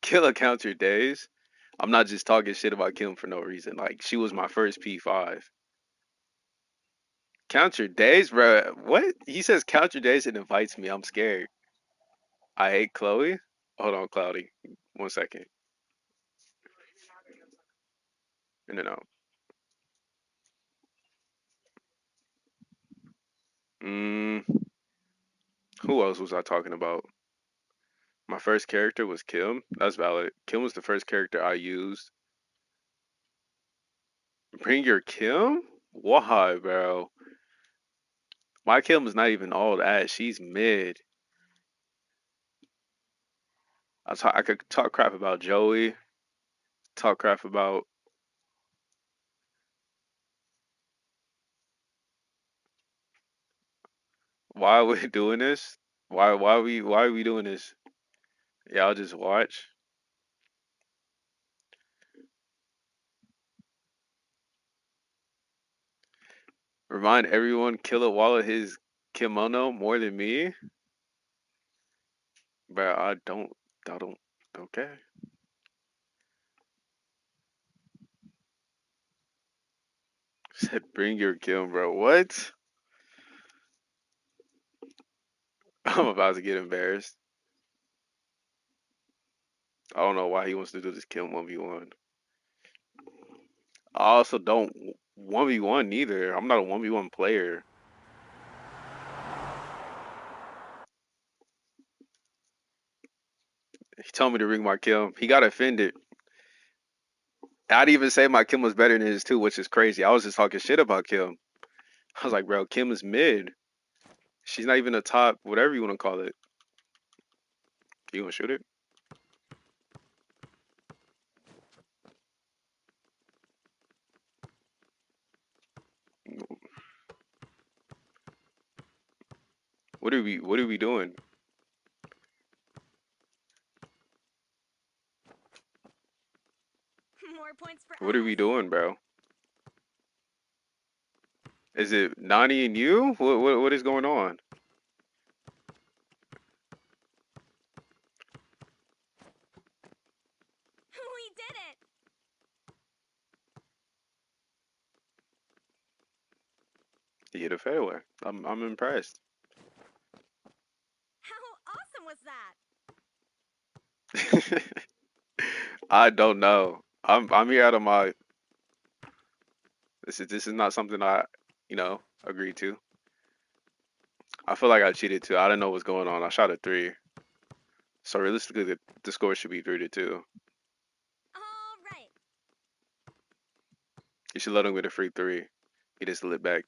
Killa count your days. I'm not just talking shit about Kim for no reason. Like, she was my first P5. Count your days, bro. What? He says count your days and invites me. I'm scared. I hate Chloe. Hold on, Cloudy. 1 second. In and out. Mm, who else was I talking about? My first character was Kim. That's valid. Kim was the first character I used. Bring your Kim? Why, bro? My Kim is not even all that. She's mid. I could talk crap about Joey. Talk crap about why are we doing this? Why are we doing this? Yeah, I'll just watch. Remind everyone Killa his kimono more than me. But I don't okay. Said bring your Kim, bro. What? I'm about to get embarrassed. I don't know why he wants to do this Kim 1v1. I also don't 1v1 neither. I'm not a 1v1 player. He told me to ring my Kim. He got offended. I'd even say my Kim was better than his too, which is crazy. I was just talking shit about Kim. I was like, bro, Kim is mid. She's not even a top, whatever you want to call it. You gonna shoot it? What are we doing?
More points for
What are
us.
we doing, bro? Is it Nani and you? What is going on?
We did it.
He hit a fadeaway. I'm impressed.
How awesome was that?
I don't know. I'm here out of my. This is not something I agreed to. I feel like I cheated too. I didn't know what's going on. I shot a three, so realistically the score should be 3-2.
All right.
You should let him get a free three. He just lit back.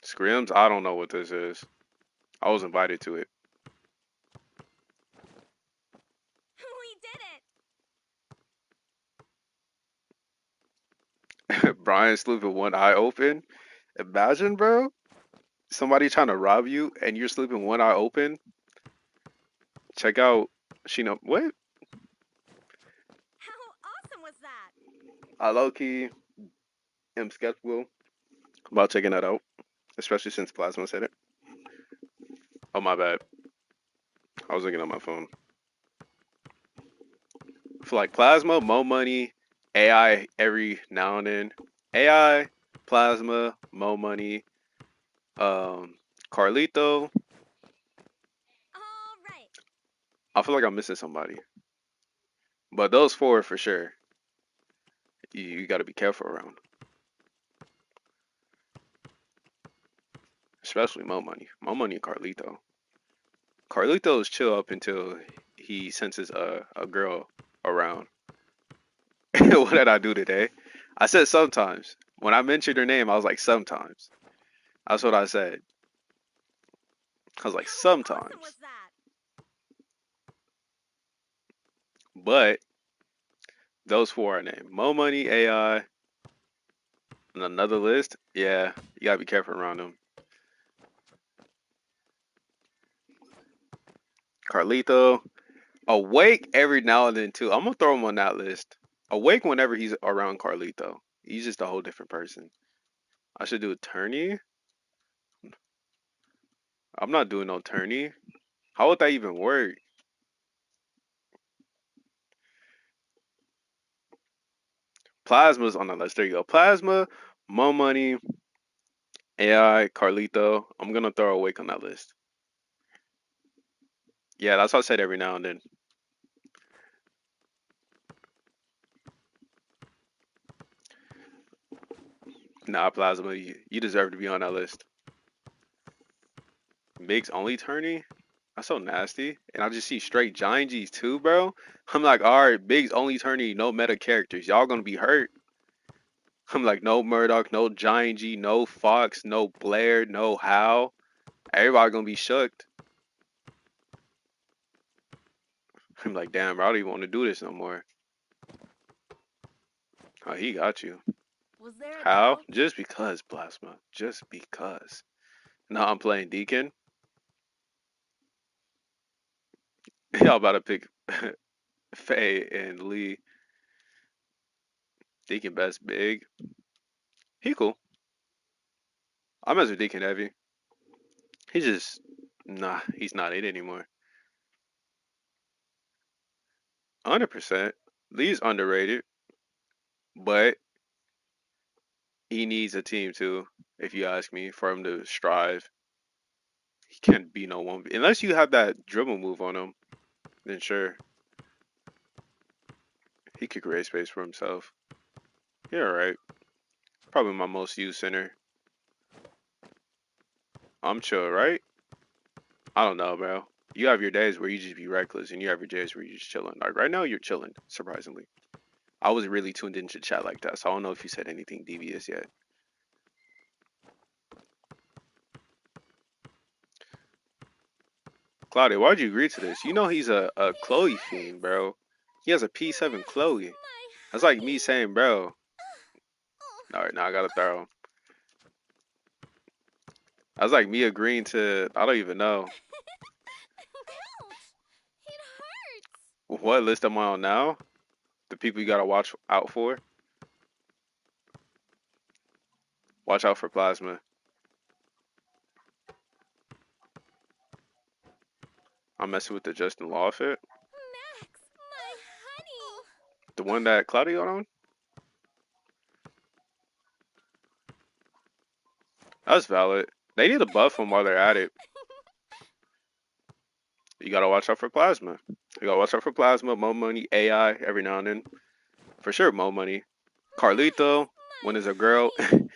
Scrims, I don't know what this is. I was invited to it.
We did it.
Brian sleep with one eye open. Imagine, bro, somebody trying to rob you and you're sleeping one eye open. Check out Shino. What?
How awesome was that?
I low key am skeptical about checking that out, especially since Plasma said it. Oh my bad. I was looking on my phone. For like Plasma, Mo Money, AI every now and then. AI, Plasma, Mo Money, um, Carlito.
All right.
I feel like I'm missing somebody, but those four for sure. You got to be careful around, especially Mo Money. Mo Money and Carlito. Carlito is chill up until he senses a girl around. What did I do today? I said sometimes. When I mentioned her name, I was like sometimes. That's what I said. I was like
How awesome was
sometimes.
that?
But those four are named Mo Money, AI, and another list. Yeah, you gotta be careful around them. Carlito, Awake every now and then too. I'm gonna throw him on that list. Awake whenever he's around Carlito. He's just a whole different person. I should do a tourney. I'm not doing no tourney. How would that even work? Plasma's on the list. There you go. Plasma, Mo Money, AI, Carlito. I'm gonna throw Awake on that list. Yeah, that's what I said every now and then. Nah, Plasma, you deserve to be on that list. Mix only tourney? That's so nasty. And I just see straight Giant G's too, bro. I'm like, all right, Biggs only tourney, no meta characters. Y'all gonna be hurt. I'm like, no Murdoch, no Giant G, no Fox, no Blair, no How. Everybody gonna be shooked. I'm like, damn, bro, I don't even want to do this no more. Oh, he got you.
Was there a
How?
doubt?
Just because, Plasma. Just because. Now I'm playing Deacon. Y'all about to pick Faye and Lee. Deacon best big. He cool. I mess with Deacon heavy. He's just nah. He's not it anymore. 100%. Lee's underrated, but he needs a team too. If you ask me, for him to strive, he can't be no one unless you have that dribble move on him. Then sure, he could create space for himself. Yeah, right. Probably my most used center. I'm chill, right? I don't know, bro. You have your days where you just be reckless, and you have your days where you're just chilling. Like right now, you're chilling. Surprisingly, I was really tuned into chat like that, so I don't know if you said anything devious yet. Claudia, why'd you agree to this? You know he's a
It
Chloe fiend,
hurts.
bro. He has a P7
Max,
Chloe.
my
That's like me
honey.
saying, bro.
Oh,
All right, now I gotta throw. That's like me agreeing to. I don't even know
ouch! It hurts.
what list am I on now. The people you gotta watch out for. Watch out for Plasma. I'm messing with the Justin Law fit.
Max, my honey.
The one that Claudia on. That's valid. They need to buff him while they're at it. You gotta watch out for Plasma. You gotta watch out for Plasma, Mo Money, AI every now and then. For sure, Mo Money.
Max,
Carlito,
my
when there's a girl,
honey.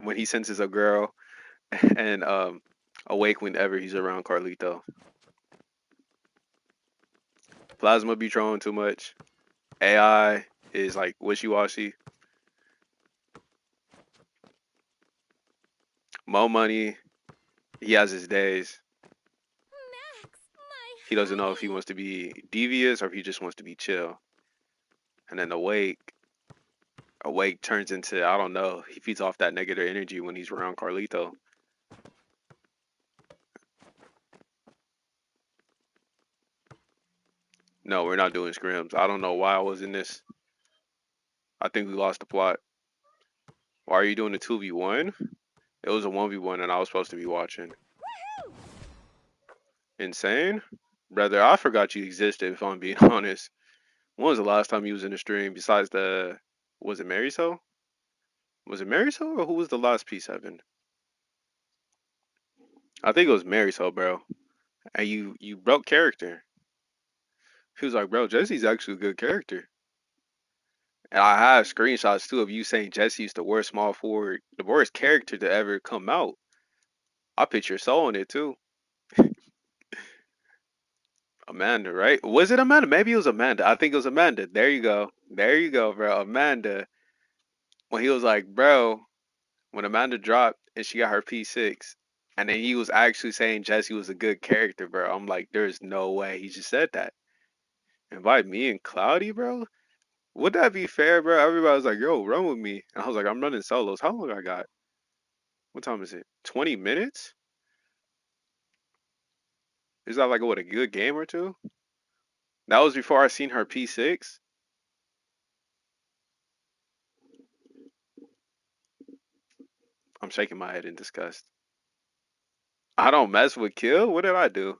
when he senses a girl, and Awake whenever he's around Carlito. Plasma be trolling too much. AI is like wishy washy. Mo Money, he has his days.
Max, my
He doesn't know if he
honey.
wants to be devious or if he just wants to be chill. And then Awake turns into I don't know. He feeds off that negative energy when he's around Carlito. No, we're not doing scrims. I don't know why I was in this. I think we lost the plot. Why are you doing a 2v1? It was a 1v1 and I was supposed to be watching.
Woohoo!
Insane? Brother, I forgot you existed if I'm being honest. When was the last time you was in the stream besides the was it Maryso? Was it Maryso or who was the last P7? I think it was Maryso, bro. And you broke character. He was like, bro, Jesse's actually a good character. And I have screenshots too of you saying Jesse used to wear small forward, the worst character to ever come out. I put your soul in it too. Amanda, right? Was it Amanda? Maybe it was Amanda. I think it was Amanda. There you go. There you go, bro. Amanda. When he was like, bro, when Amanda dropped and she got her P6, and then he was actually saying Jesse was a good character, bro. I'm like, there's no way he just said that. Invite me and Cloudy, bro? Would that be fair, bro? Everybody was like, yo, run with me. And I was like, I'm running solos. How long I got? What time is it? 20 minutes? Is that like what a good game or two? That was before I seen her P6. I'm shaking my head in disgust. I don't mess with Kill. What did I do?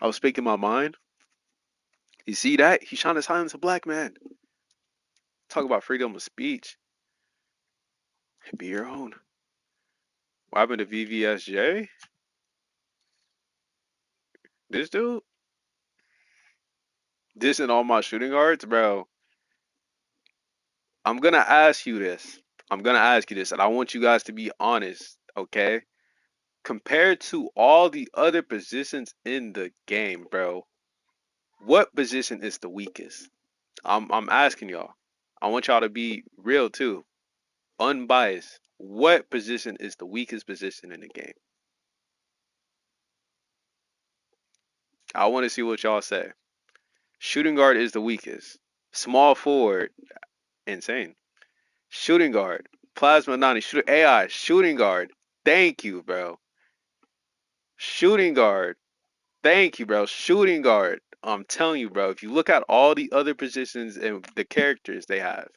I was speaking my mind. You see that? He's trying to silence a black man. Talk about freedom of speech. Be your own. What happened to VVSJ? This dude? Dissing all my shooting guards? Bro, I'm gonna ask you this. I'm gonna ask you this, and I want you guys to be honest, okay? Compared to all the other positions in the game, bro, what position is the weakest? I'm asking y'all. I want y'all to be real too, unbiased. What position is the weakest position in the game? I want to see what y'all say. Shooting guard is the weakest. Small forward, insane. Shooting guard, plasma 90, AI, shooting guard. Thank you, bro. Shooting guard. Thank you, bro. Shooting guard. I'm telling you, bro. If you look at all the other positions and the characters they have,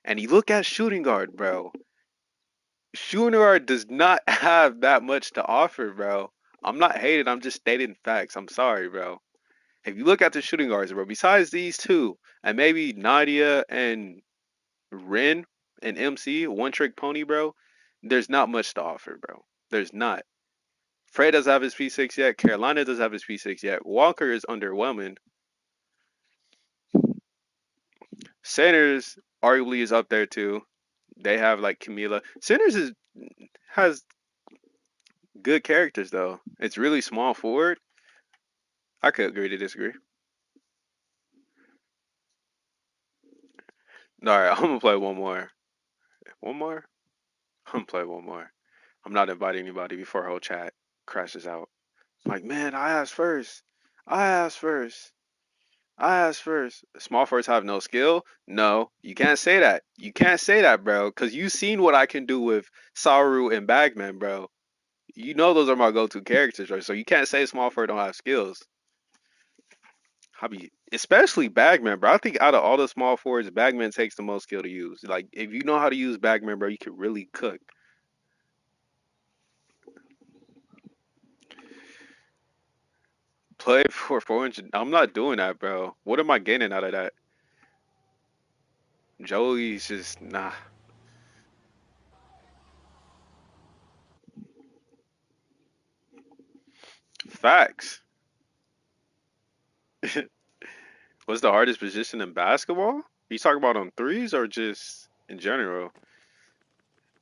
and you look at shooting guard, bro, shooting guard does not have that much to offer, bro. I'm not hating. I'm just stating facts. I'm sorry, bro. If you look at the shooting guards, bro, besides these two, and maybe Nadia and Ren and MC, one trick pony, bro, there's not much to offer, bro. There's not. Fred doesn't have his P6 yet. Carolina doesn't have his P6 yet. Walker is underwhelming. Sanders arguably is up there too. They have like Camila. Sanders has good characters though. It's really small forward. I could agree to disagree. All right, I'm gonna play one more. One more. I'm gonna play one more. I'm not inviting anybody before whole chat crashes out. Like, man, I asked first. I asked first. I asked first. Small forwards have no skill? No, you can't say that. You can't say that, bro, because you seen what I can do with Saru and Bagman, bro. You know those are my go-to characters, right? So you can't say small forward don't have skills. Especially Bagman, bro. I think out of all the small forwards, Bagman takes the most skill to use. Like, if you know how to use Bagman, bro, you can really cook. Play for 400. I'm not doing that, bro. What am I gaining out of that? Joey's just nah. Facts. What's the hardest position in basketball? You talking about on threes or just in general?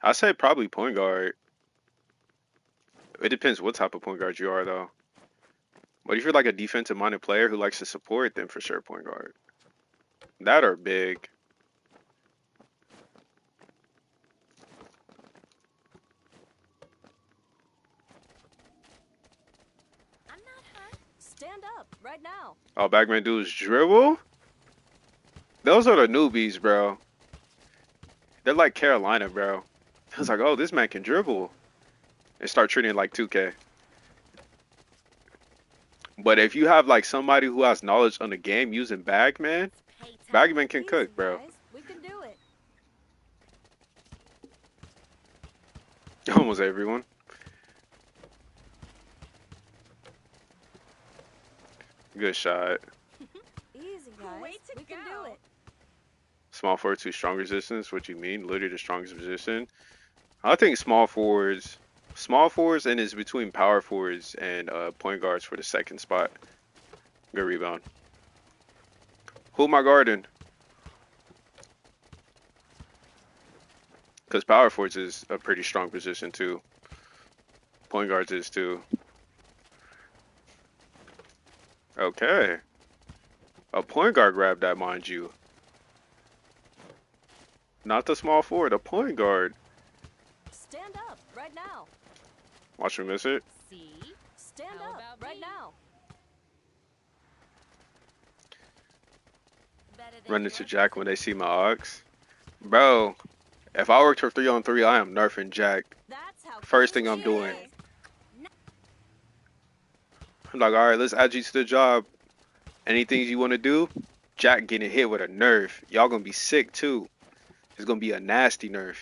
I say probably point guard. It depends what type of point guard you are, though. But if you're like a defensive minded player who likes to support, then for sure point guard. That or big.
I'm not hurt.
Stand up right now.
All Bagman do is dribble? Those are the newbies, bro. They're like Carolina, bro. I was like, oh, this man can dribble. And start treating it like 2K. But if you have like somebody who has knowledge on the game using Bagman,
Pay time.
Bagman can
Easy,
cook, bro.
guys. We can do it.
Almost everyone. Good shot.
Easy, easy, guys.
Way to
We can
go.
do it.
Small forward to strong resistance. What you mean? Literally the strongest position. I think small forwards, and is between power forwards and point guards for the second spot. Good rebound. Who am I guarding? Because power forwards is a pretty strong position too. Point guards is too. Okay. A point guard grabbed that, mind you. Not the small forward, a point guard.
Stand up right now.
Watch me miss it.
See?
Stand
How
up
about
right
me?
now.
Better than
Run
your
into Jack when they see my ox. Bro, if I worked for 3-on-3, I am nerfing Jack.
That's how
First
cool
thing I'm
she
doing.
is.
I'm like, alright, let's add you to the job. Anything you want to do? Jack getting hit with a nerf. Y'all gonna be sick too. It's gonna be a nasty nerf.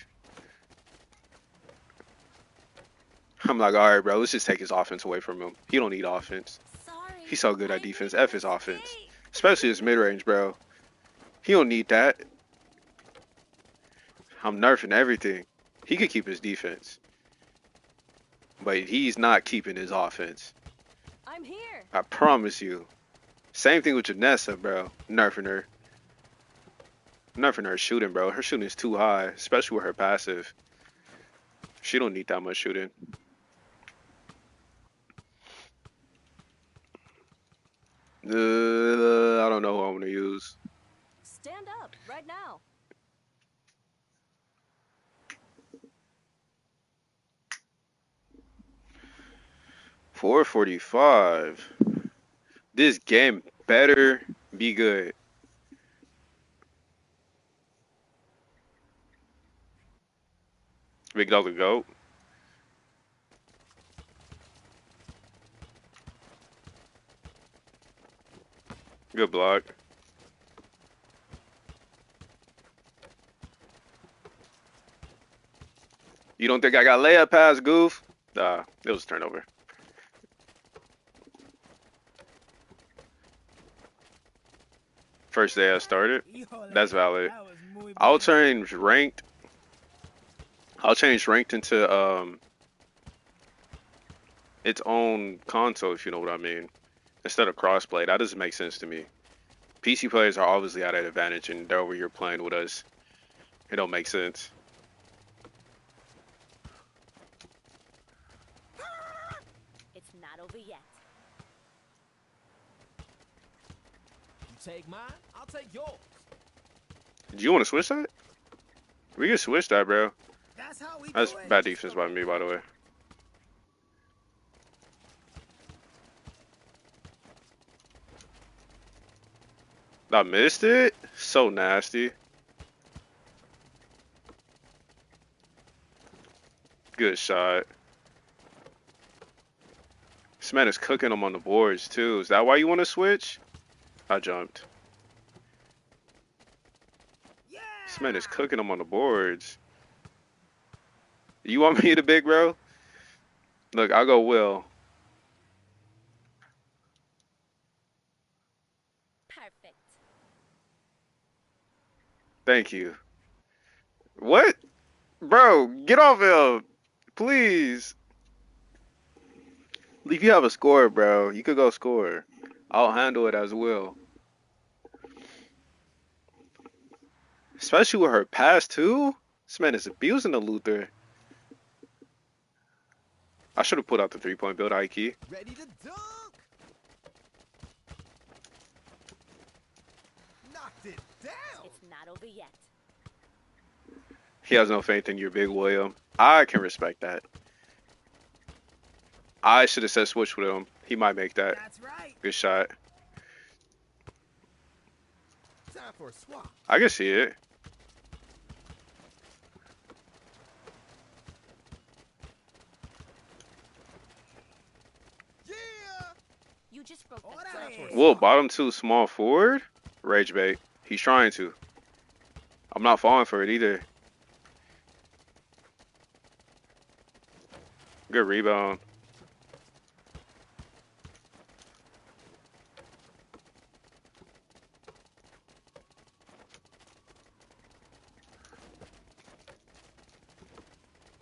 I'm like, alright, bro, let's just take his offense away from him. He don't need offense.
Sorry.
He's so good
I
at defense.
made a
F his offense.
mistake.
Especially his mid-range, bro. He don't need that. I'm nerfing everything. He could keep his defense. But he's not keeping his offense.
I'm here.
I promise you. Same thing with Janessa, bro. Nerfing her. Nerfing her shooting, bro. Her shooting is too high, especially with her passive. She don't need that much shooting. I don't know who I'm gonna use.
Stand up right now.
$4.45. This game better be good. Big dog the goat. Good block. You don't think I got layup pass, goof? It was a turnover. First day I started. That's valid. I'll change ranked. I'll change ranked into its own console, if you know what I mean, instead of crossplay. That doesn't make sense to me. PC players are obviously at an advantage, and they're over here playing with us. It don't make sense.
It's not over yet.
You take mine, I'll take yours.
Do you want to switch that? We can switch that, bro.
That's how we
That's
do it.
bad defense by me, by the way. I missed it? So nasty. Good shot. This man is cooking them on the boards, too. Is that why you want to switch? I jumped.
Yeah.
This man is cooking them on the boards. You want me to big, bro? Look, I'll go Will.
Perfect.
Thank you. What? Bro, get off him. Please. If you have a score, bro, you could go score. I'll handle it as Will. Especially with her pass, too. This man is abusing the Luther. I should have put out the three-point build, Ike.
Ready to dunk. Knocked it down.
It's not over yet.
He has no faith in your big William. I can respect that. I should have said switch with him. He might make that.
That's right.
Good shot.
Time for a swap.
I can see it.
Yeah.
You just broke the
Órale.
clutch.
Will, bottom two, small forward. Rage bait. He's trying to. I'm not falling for it either. Good rebound.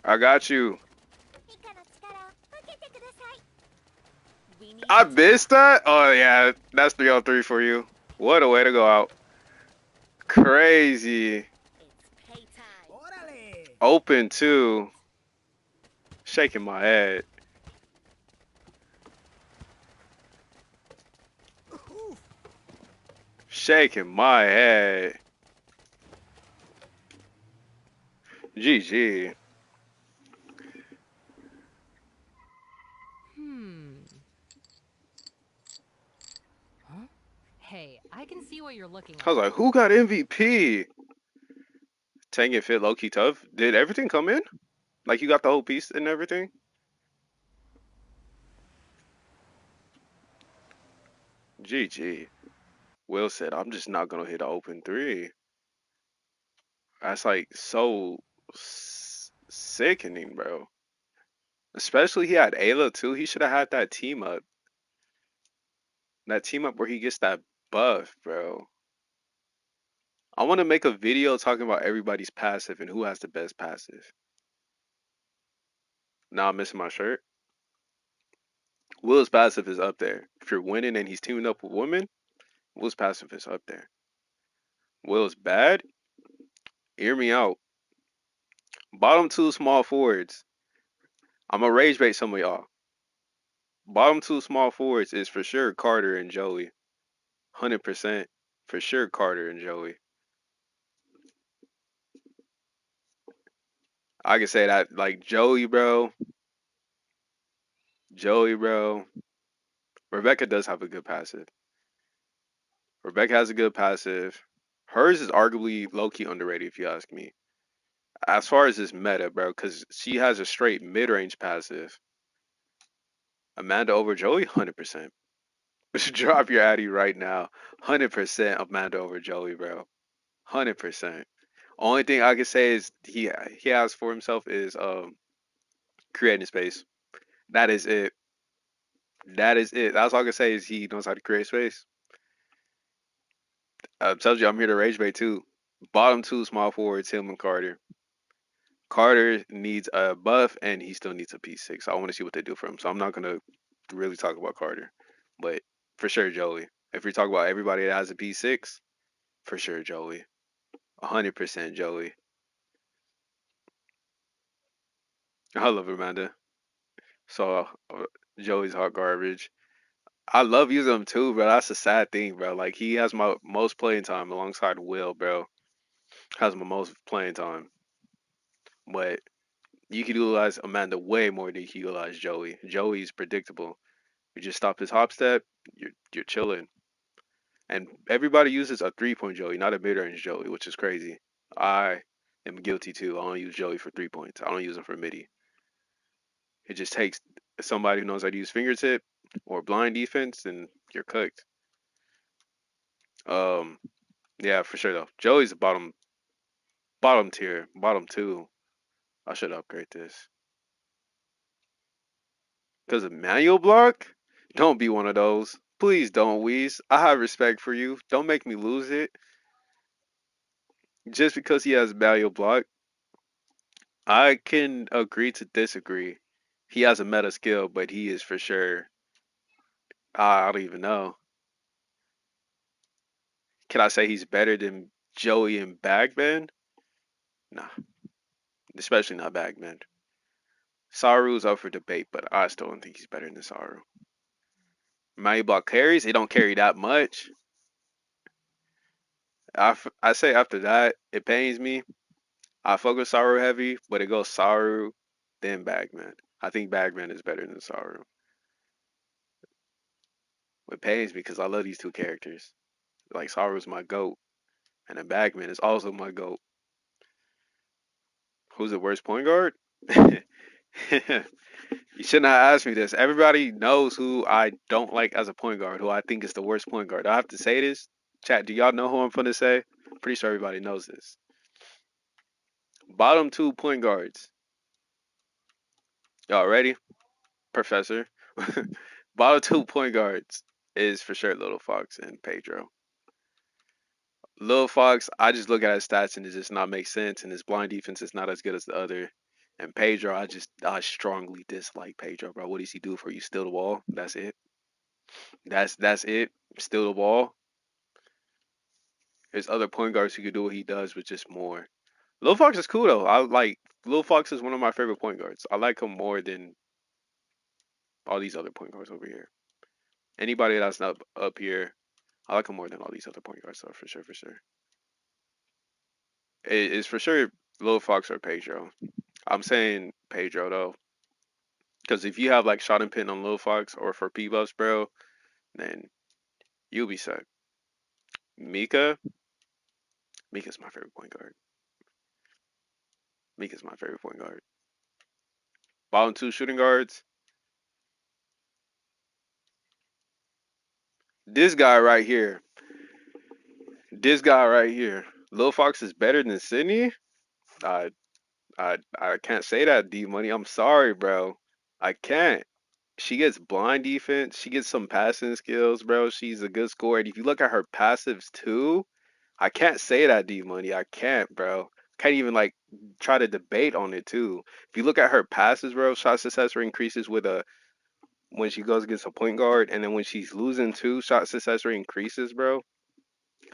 I got you.
We need
I
you to
missed that? Oh, yeah. That's 3 on 3 for you. What a way to go out. Crazy.
It's paytime.
Órale.
Open, too. Shaking my head.
Oof.
Shaking my head. GG.
Huh? Hey, I can see what you're looking
I was
at.
like, who got MVP? Tank it fit low key tough. Did everything come in? Like you got the whole piece and everything? GG. Will said, I'm just not gonna hit an open three. That's like so sickening, bro. Especially he had Ayla too. He should have had that team up. That team up where he gets that buff, bro. I want to make a video talking about everybody's passive and who has the best passive. Now I'm missing my shirt. Will's passive is up there. If you're winning and he's teaming up with women, Will's passive is up there. Will's bad. Hear me out. Bottom two small forwards. I'm gonna rage bait some of y'all. Bottom two small forwards is for sure Carter and Joey. 100% for sure Carter and Joey. I can say that like Joey, bro. Joey, bro. Rebecca does have a good passive. Rebecca has a good passive. Hers is arguably low key underrated if you ask me. As far as this meta, bro, because she has a straight mid range passive. Amanda over Joey, 100%. Drop your Addy right now. 100% Amanda over Joey, bro. 100%. Only thing I can say is he has for himself is creating space. That is it. That is it. That's all I can say is he knows how to create space. I told you I'm here to rage bait too. Bottom two small forwards, him and Carter. Carter needs a buff and he still needs a P6. I want to see what they do for him. So I'm not gonna really talk about Carter, but for sure Joey. If we talk about everybody that has a P6, for sure Joey. 100% Joey. I love Amanda. So Joey's hot garbage. I love using him too, bro. That's a sad thing, bro. Like he has my most playing time alongside Will, bro. Has my most playing time. But you can utilize Amanda way more than you can utilize Joey. Joey's predictable. You just stop his hop step, you're chilling. And everybody uses a 3 point Joey, not a mid range Joey, which is crazy. I am guilty too. I don't use Joey for 3 points. I don't use him for midi. It just takes somebody who knows how to use fingertip or blind defense, and you're cooked. Um, yeah, for sure though. Joey's the bottom tier, bottom two. I should upgrade this because of manual block. Don't be one of those. Please don't, Weez. I have respect for you. Don't make me lose it just because he has manual block. I can agree to disagree. He has a meta skill, but he is for sure. I don't even know. Can I say he's better than Joey and Bagman? Nah, especially not Bagman. Saru's up for debate, but I still don't think he's better than Saru. Manual block carries, it don't carry that much. I say after that, it pains me. I fuck with Saru heavy, but it goes Saru, then Bagman. I think Bagman is better than Saru. It pains me because I love these two characters. Like Saru's my goat, and then Bagman is also my goat. Who's the worst point guard? You should not ask me this. Everybody knows who I don't like as a point guard, who I think is the worst point guard. Do I have to say this? Chat, do y'all know who I'm gonna say? Pretty sure everybody knows this. Bottom two point guards. Y'all ready? Professor. Bottom two point guards is for sure Little Fox and Pedro. Little Fox, I just look at his stats and it does not make sense, and his blind defense is not as good as the other. And Pedro, I strongly dislike Pedro, bro. What does he do for you? Steal the ball. That's it. That's it. Steal the ball. There's other point guards who could do what he does, but just more. Lil Fox is cool though. I like Lil Fox is one of my favorite point guards. I like him more than all these other point guards over here. Anybody that's not up here, I like him more than all these other point guards, though, for sure, for sure. It's for sure Lil Fox or Pedro. I'm saying Pedro though, because if you have like shot and pin on Lil Fox or for P-Buffs, bro, then you'll be set. Mika, Mika's my favorite point guard. Mika's my favorite point guard. Bottom two shooting guards. This guy right here. This guy right here. Lil Fox is better than Sydney. I I can't say that, D Money. I'm sorry, bro. I can't. She gets blind defense. She gets some passing skills, bro. She's a good scorer. And if you look at her passives too, I can't say that, D Money. I can't, bro. Can't even like try to debate on it too. If you look at her passes, bro, shot success rate increases with a when she goes against a point guard, and then when she's losing too, shot success rate increases, bro.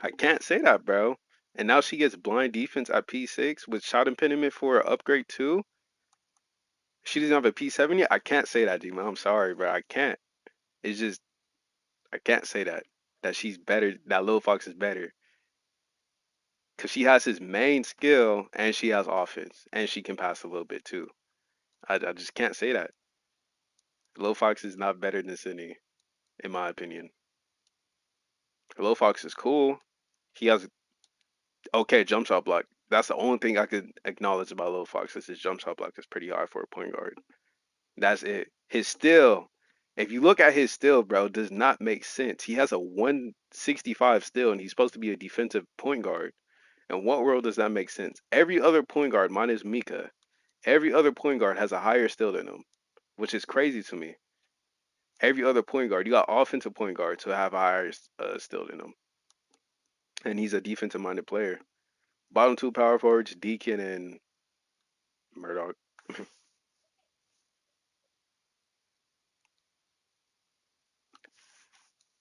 I can't say that, bro. And now she gets blind defense at P6 with shot impediment for an upgrade too. She doesn't have a P7 yet. I can't say that, D-Man. I'm sorry, bro. I can't. It's just I can't say that she's better. That Lil Fox is better because she has his main skill and she has offense and she can pass a little bit too. I just can't say that. Lil Fox is not better than Sydney, in my opinion. Lil Fox is cool. He has okay jump shot block. That's the only thing I could acknowledge about Lil Fox is his jump shot block is pretty high for a point guard. That's it. His steal, if you look at his steal, bro, does not make sense. He has a 165 steal and he's supposed to be a defensive point guard. In what world does that make sense? Every other point guard, minus Mika, every other point guard has a higher steal than him, which is crazy to me. Every other point guard, you got offensive point guards who have a higher steal than him, and he's a defensive minded player. Bottom two power forwards, Deacon and Murdoch.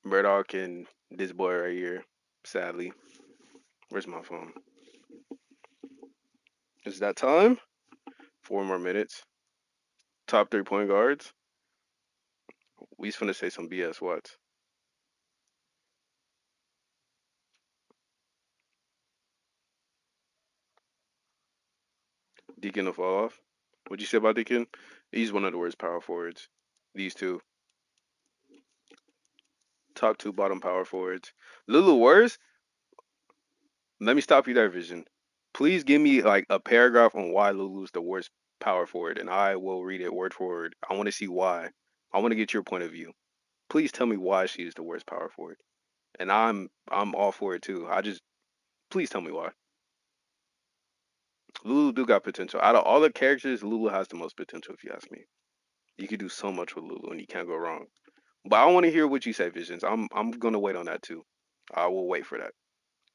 Murdoch and this boy right here, sadly. Where's my phone? Is that time? 4 more minutes. Top three point guards. We's finna say some BS. What? Deacon will fall off. What'd you say about Deacon? He's one of the worst power forwards. These two. Top two bottom power forwards. Lulu worst? Let me stop you there, Vision. Please give me like a paragraph on why Lulu's the worst power forward, and I will read it word for word. I want to see why. I want to get your point of view. Please tell me why she is the worst power forward. And I'm all for it too. I just please tell me why. Lulu do got potential. Out of all the characters, Lulu has the most potential if you ask me. You could do so much with Lulu and you can't go wrong. But I want to hear what you say, Visions. I'm gonna wait on that too. I will wait for that.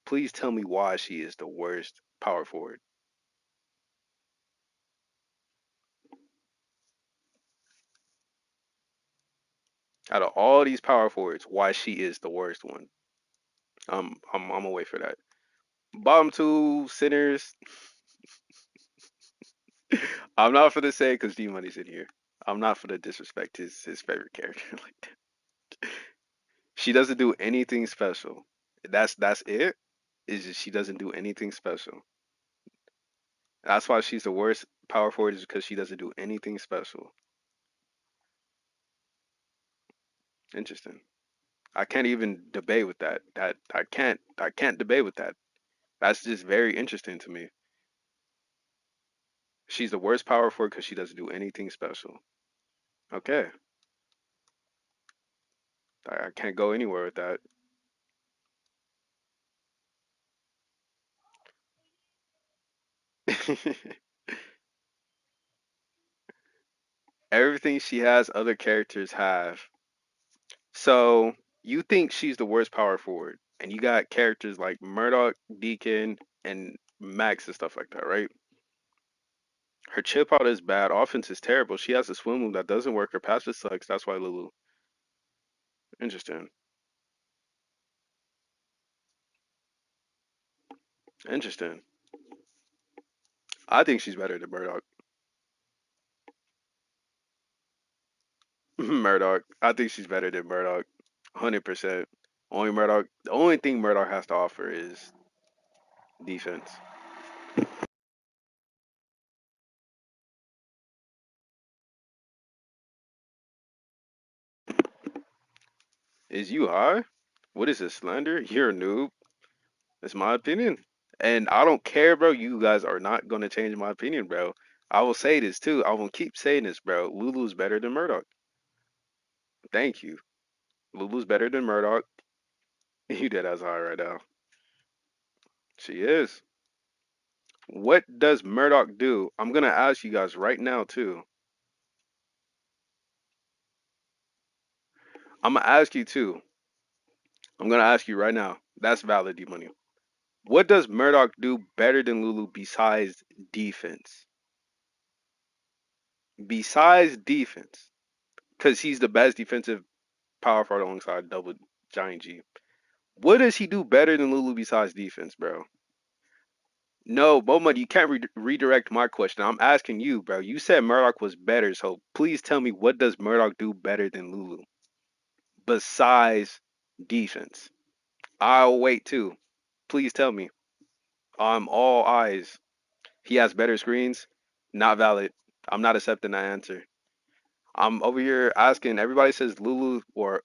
Please tell me why she is the worst power forward. Out of all these power forwards, why she is the worst one. I'm gonna wait for that. Bottom two centers. I'm not for the say because D Money's in here. I'm not for the disrespect his favorite character like that. She doesn't do anything special. That's it. Is just she doesn't do anything special. That's why she's the worst power forward is because she doesn't do anything special. Interesting. I can't even debate with that. That I can't debate with that. That's just very interesting to me. She's the worst power forward because she doesn't do anything special. Okay, I can't go anywhere with that. Everything she has, other characters have. So you think she's the worst power forward, and you got characters like Murdoch, Deacon, and Max and stuff like that, right? Her chip out is bad. Offense is terrible. She has a swim move that doesn't work. Her passive sucks. That's why Lulu. Interesting. Interesting. I think she's better than Murdoch. Murdoch. I think she's better than Murdoch. 100%. Only Murdoch. The only thing Murdoch has to offer is defense. Is you high? What is this slander? You're a noob. That's my opinion. And I don't care, bro. You guys are not gonna change my opinion, bro. I will say this too. I will keep saying this, bro. Lulu's better than Murdoch. Thank you. Lulu's better than Murdoch. You dead as high right now. She is. What does Murdoch do? I'm gonna ask you guys right now too. I'm gonna ask you too. I'm gonna ask you right now. That's valid, D money. What does Murdoch do better than Lulu besides defense? Besides defense, because he's the best defensive power forward alongside double giant G. What does he do better than Lulu besides defense, bro? No, Bowman, you can't redirect my question. I'm asking you, bro. You said Murdoch was better, so please tell me what does Murdoch do better than Lulu besides defense? I'll wait too. Please tell me. I'm all eyes. He has better screens. Not valid. I'm not accepting that answer. I'm over here asking. Everybody says Lulu, or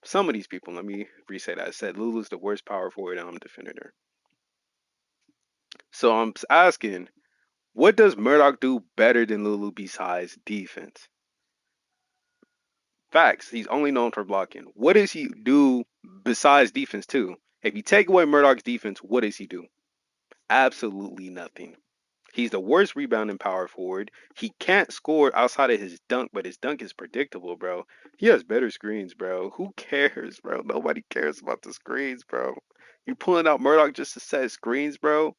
some of these people. Let me re-say that. Said Lulu's the worst power forward, and I'm defending her. So I'm asking, what does Murdoch do better than Lulu besides defense? Facts. He's only known for blocking. What does he do besides defense too? If you take away Murdoch's defense, what does he do? Absolutely nothing. He's the worst rebounding power forward. He can't score outside of his dunk, but his dunk is predictable, bro. He has better screens, bro. Who cares, bro? Nobody cares about the screens, bro. You pulling out Murdoch just to set screens, bro?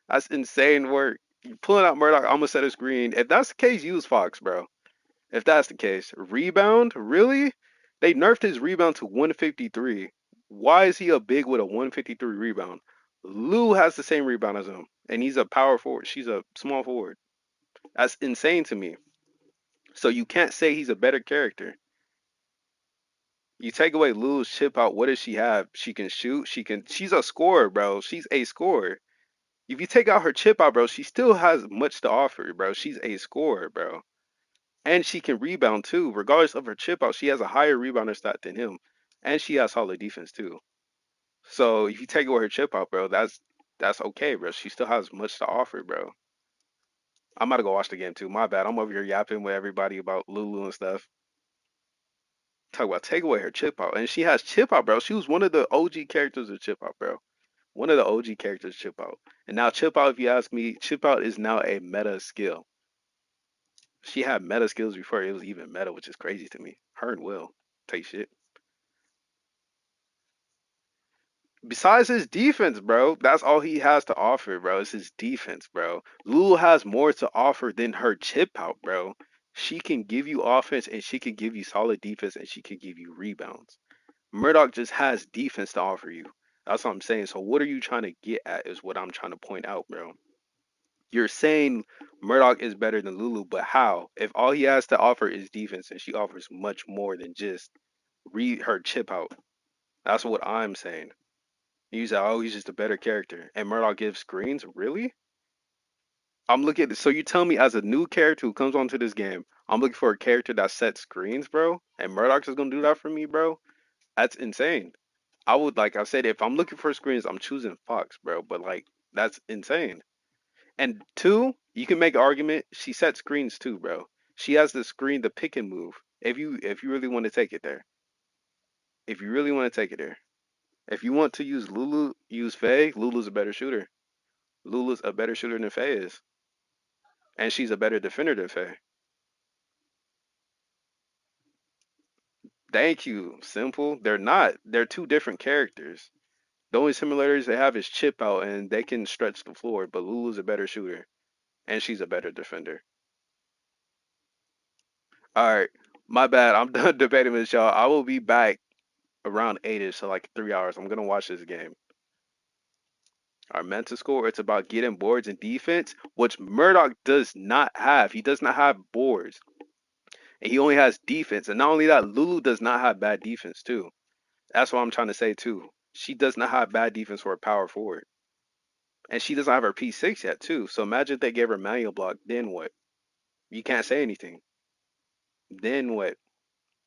That's insane work. You pulling out Murdoch, I'm gonna set a screen. If that's the case, use Fox, bro. If that's the case. Rebound? Really? They nerfed his rebound to 153. Why is he a big with a 153 rebound? Lou has the same rebound as him, and he's a power forward. She's a small forward. That's insane to me. So you can't say he's a better character. You take away Lou's chip out, what does she have? She can shoot. She's a scorer, bro. She's a scorer. If you take out her chip out, bro, she still has much to offer, bro. She's a scorer, bro. And she can rebound too. Regardless of her chip out, she has a higher rebounder stat than him. And she has solid defense too. So if you take away her chip out, bro, that's okay, bro. She still has much to offer, bro. I'm about to go watch the game too. My bad. I'm over here yapping with everybody about Lulu and stuff. Talk about take away her chip out. And she has chip out, bro. She was one of the OG characters of chip out, bro. One of the OG characters chip out. And now chip out, if you ask me, chip out is now a meta skill. She had meta skills before it was even meta, which is crazy to me. Her and Will. Take shit. Besides his defense, bro, that's all he has to offer, bro. Is his defense, bro. Lulu has more to offer than her chip out, bro. She can give you offense and she can give you solid defense and she can give you rebounds. Murdoch just has defense to offer you. That's what I'm saying. So what are you trying to get at is what I'm trying to point out, bro. You're saying Murdoch is better than Lulu, but how? If all he has to offer is defense and she offers much more than just her chip out. That's what I'm saying. He's like, oh, he's just a better character. And Murdoch gives screens? Really? I'm looking so you tell me as a new character who comes onto this game, I'm looking for a character that sets screens, bro. And Murdoch is gonna do that for me, bro. That's insane. I would like I said, if I'm looking for screens, I'm choosing Fox, bro. But like that's insane. And two, you can make an argument, she sets screens too, bro. She has the screen, the pick and move. If you really want to take it there. If you really want to take it there. If you want to use Lulu, use Faye. Lulu's a better shooter. Lulu's a better shooter than Faye is, and she's a better defender than Faye. Thank you. Simple. They're not. They're two different characters. The only similarities they have is chip out, and they can stretch the floor. But Lulu's a better shooter, and she's a better defender. All right, my bad. I'm done debating with y'all. I will be back around 8ish, so like 3 hours. I'm gonna watch this game. Our mental score, it's about getting boards and defense, which Murdoch does not have. He does not have boards, and he only has defense. And not only that, Lulu does not have bad defense too. That's what I'm trying to say too. She does not have bad defense for a power forward, and she doesn't have her P6 yet too. So imagine if they gave her manual block, then what? You can't say anything. Then what?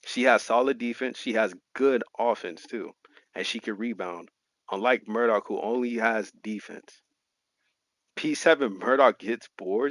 She has solid defense. She has good offense too, and she can rebound. Unlike Murdoch, who only has defense. P7 Murdoch gets boards.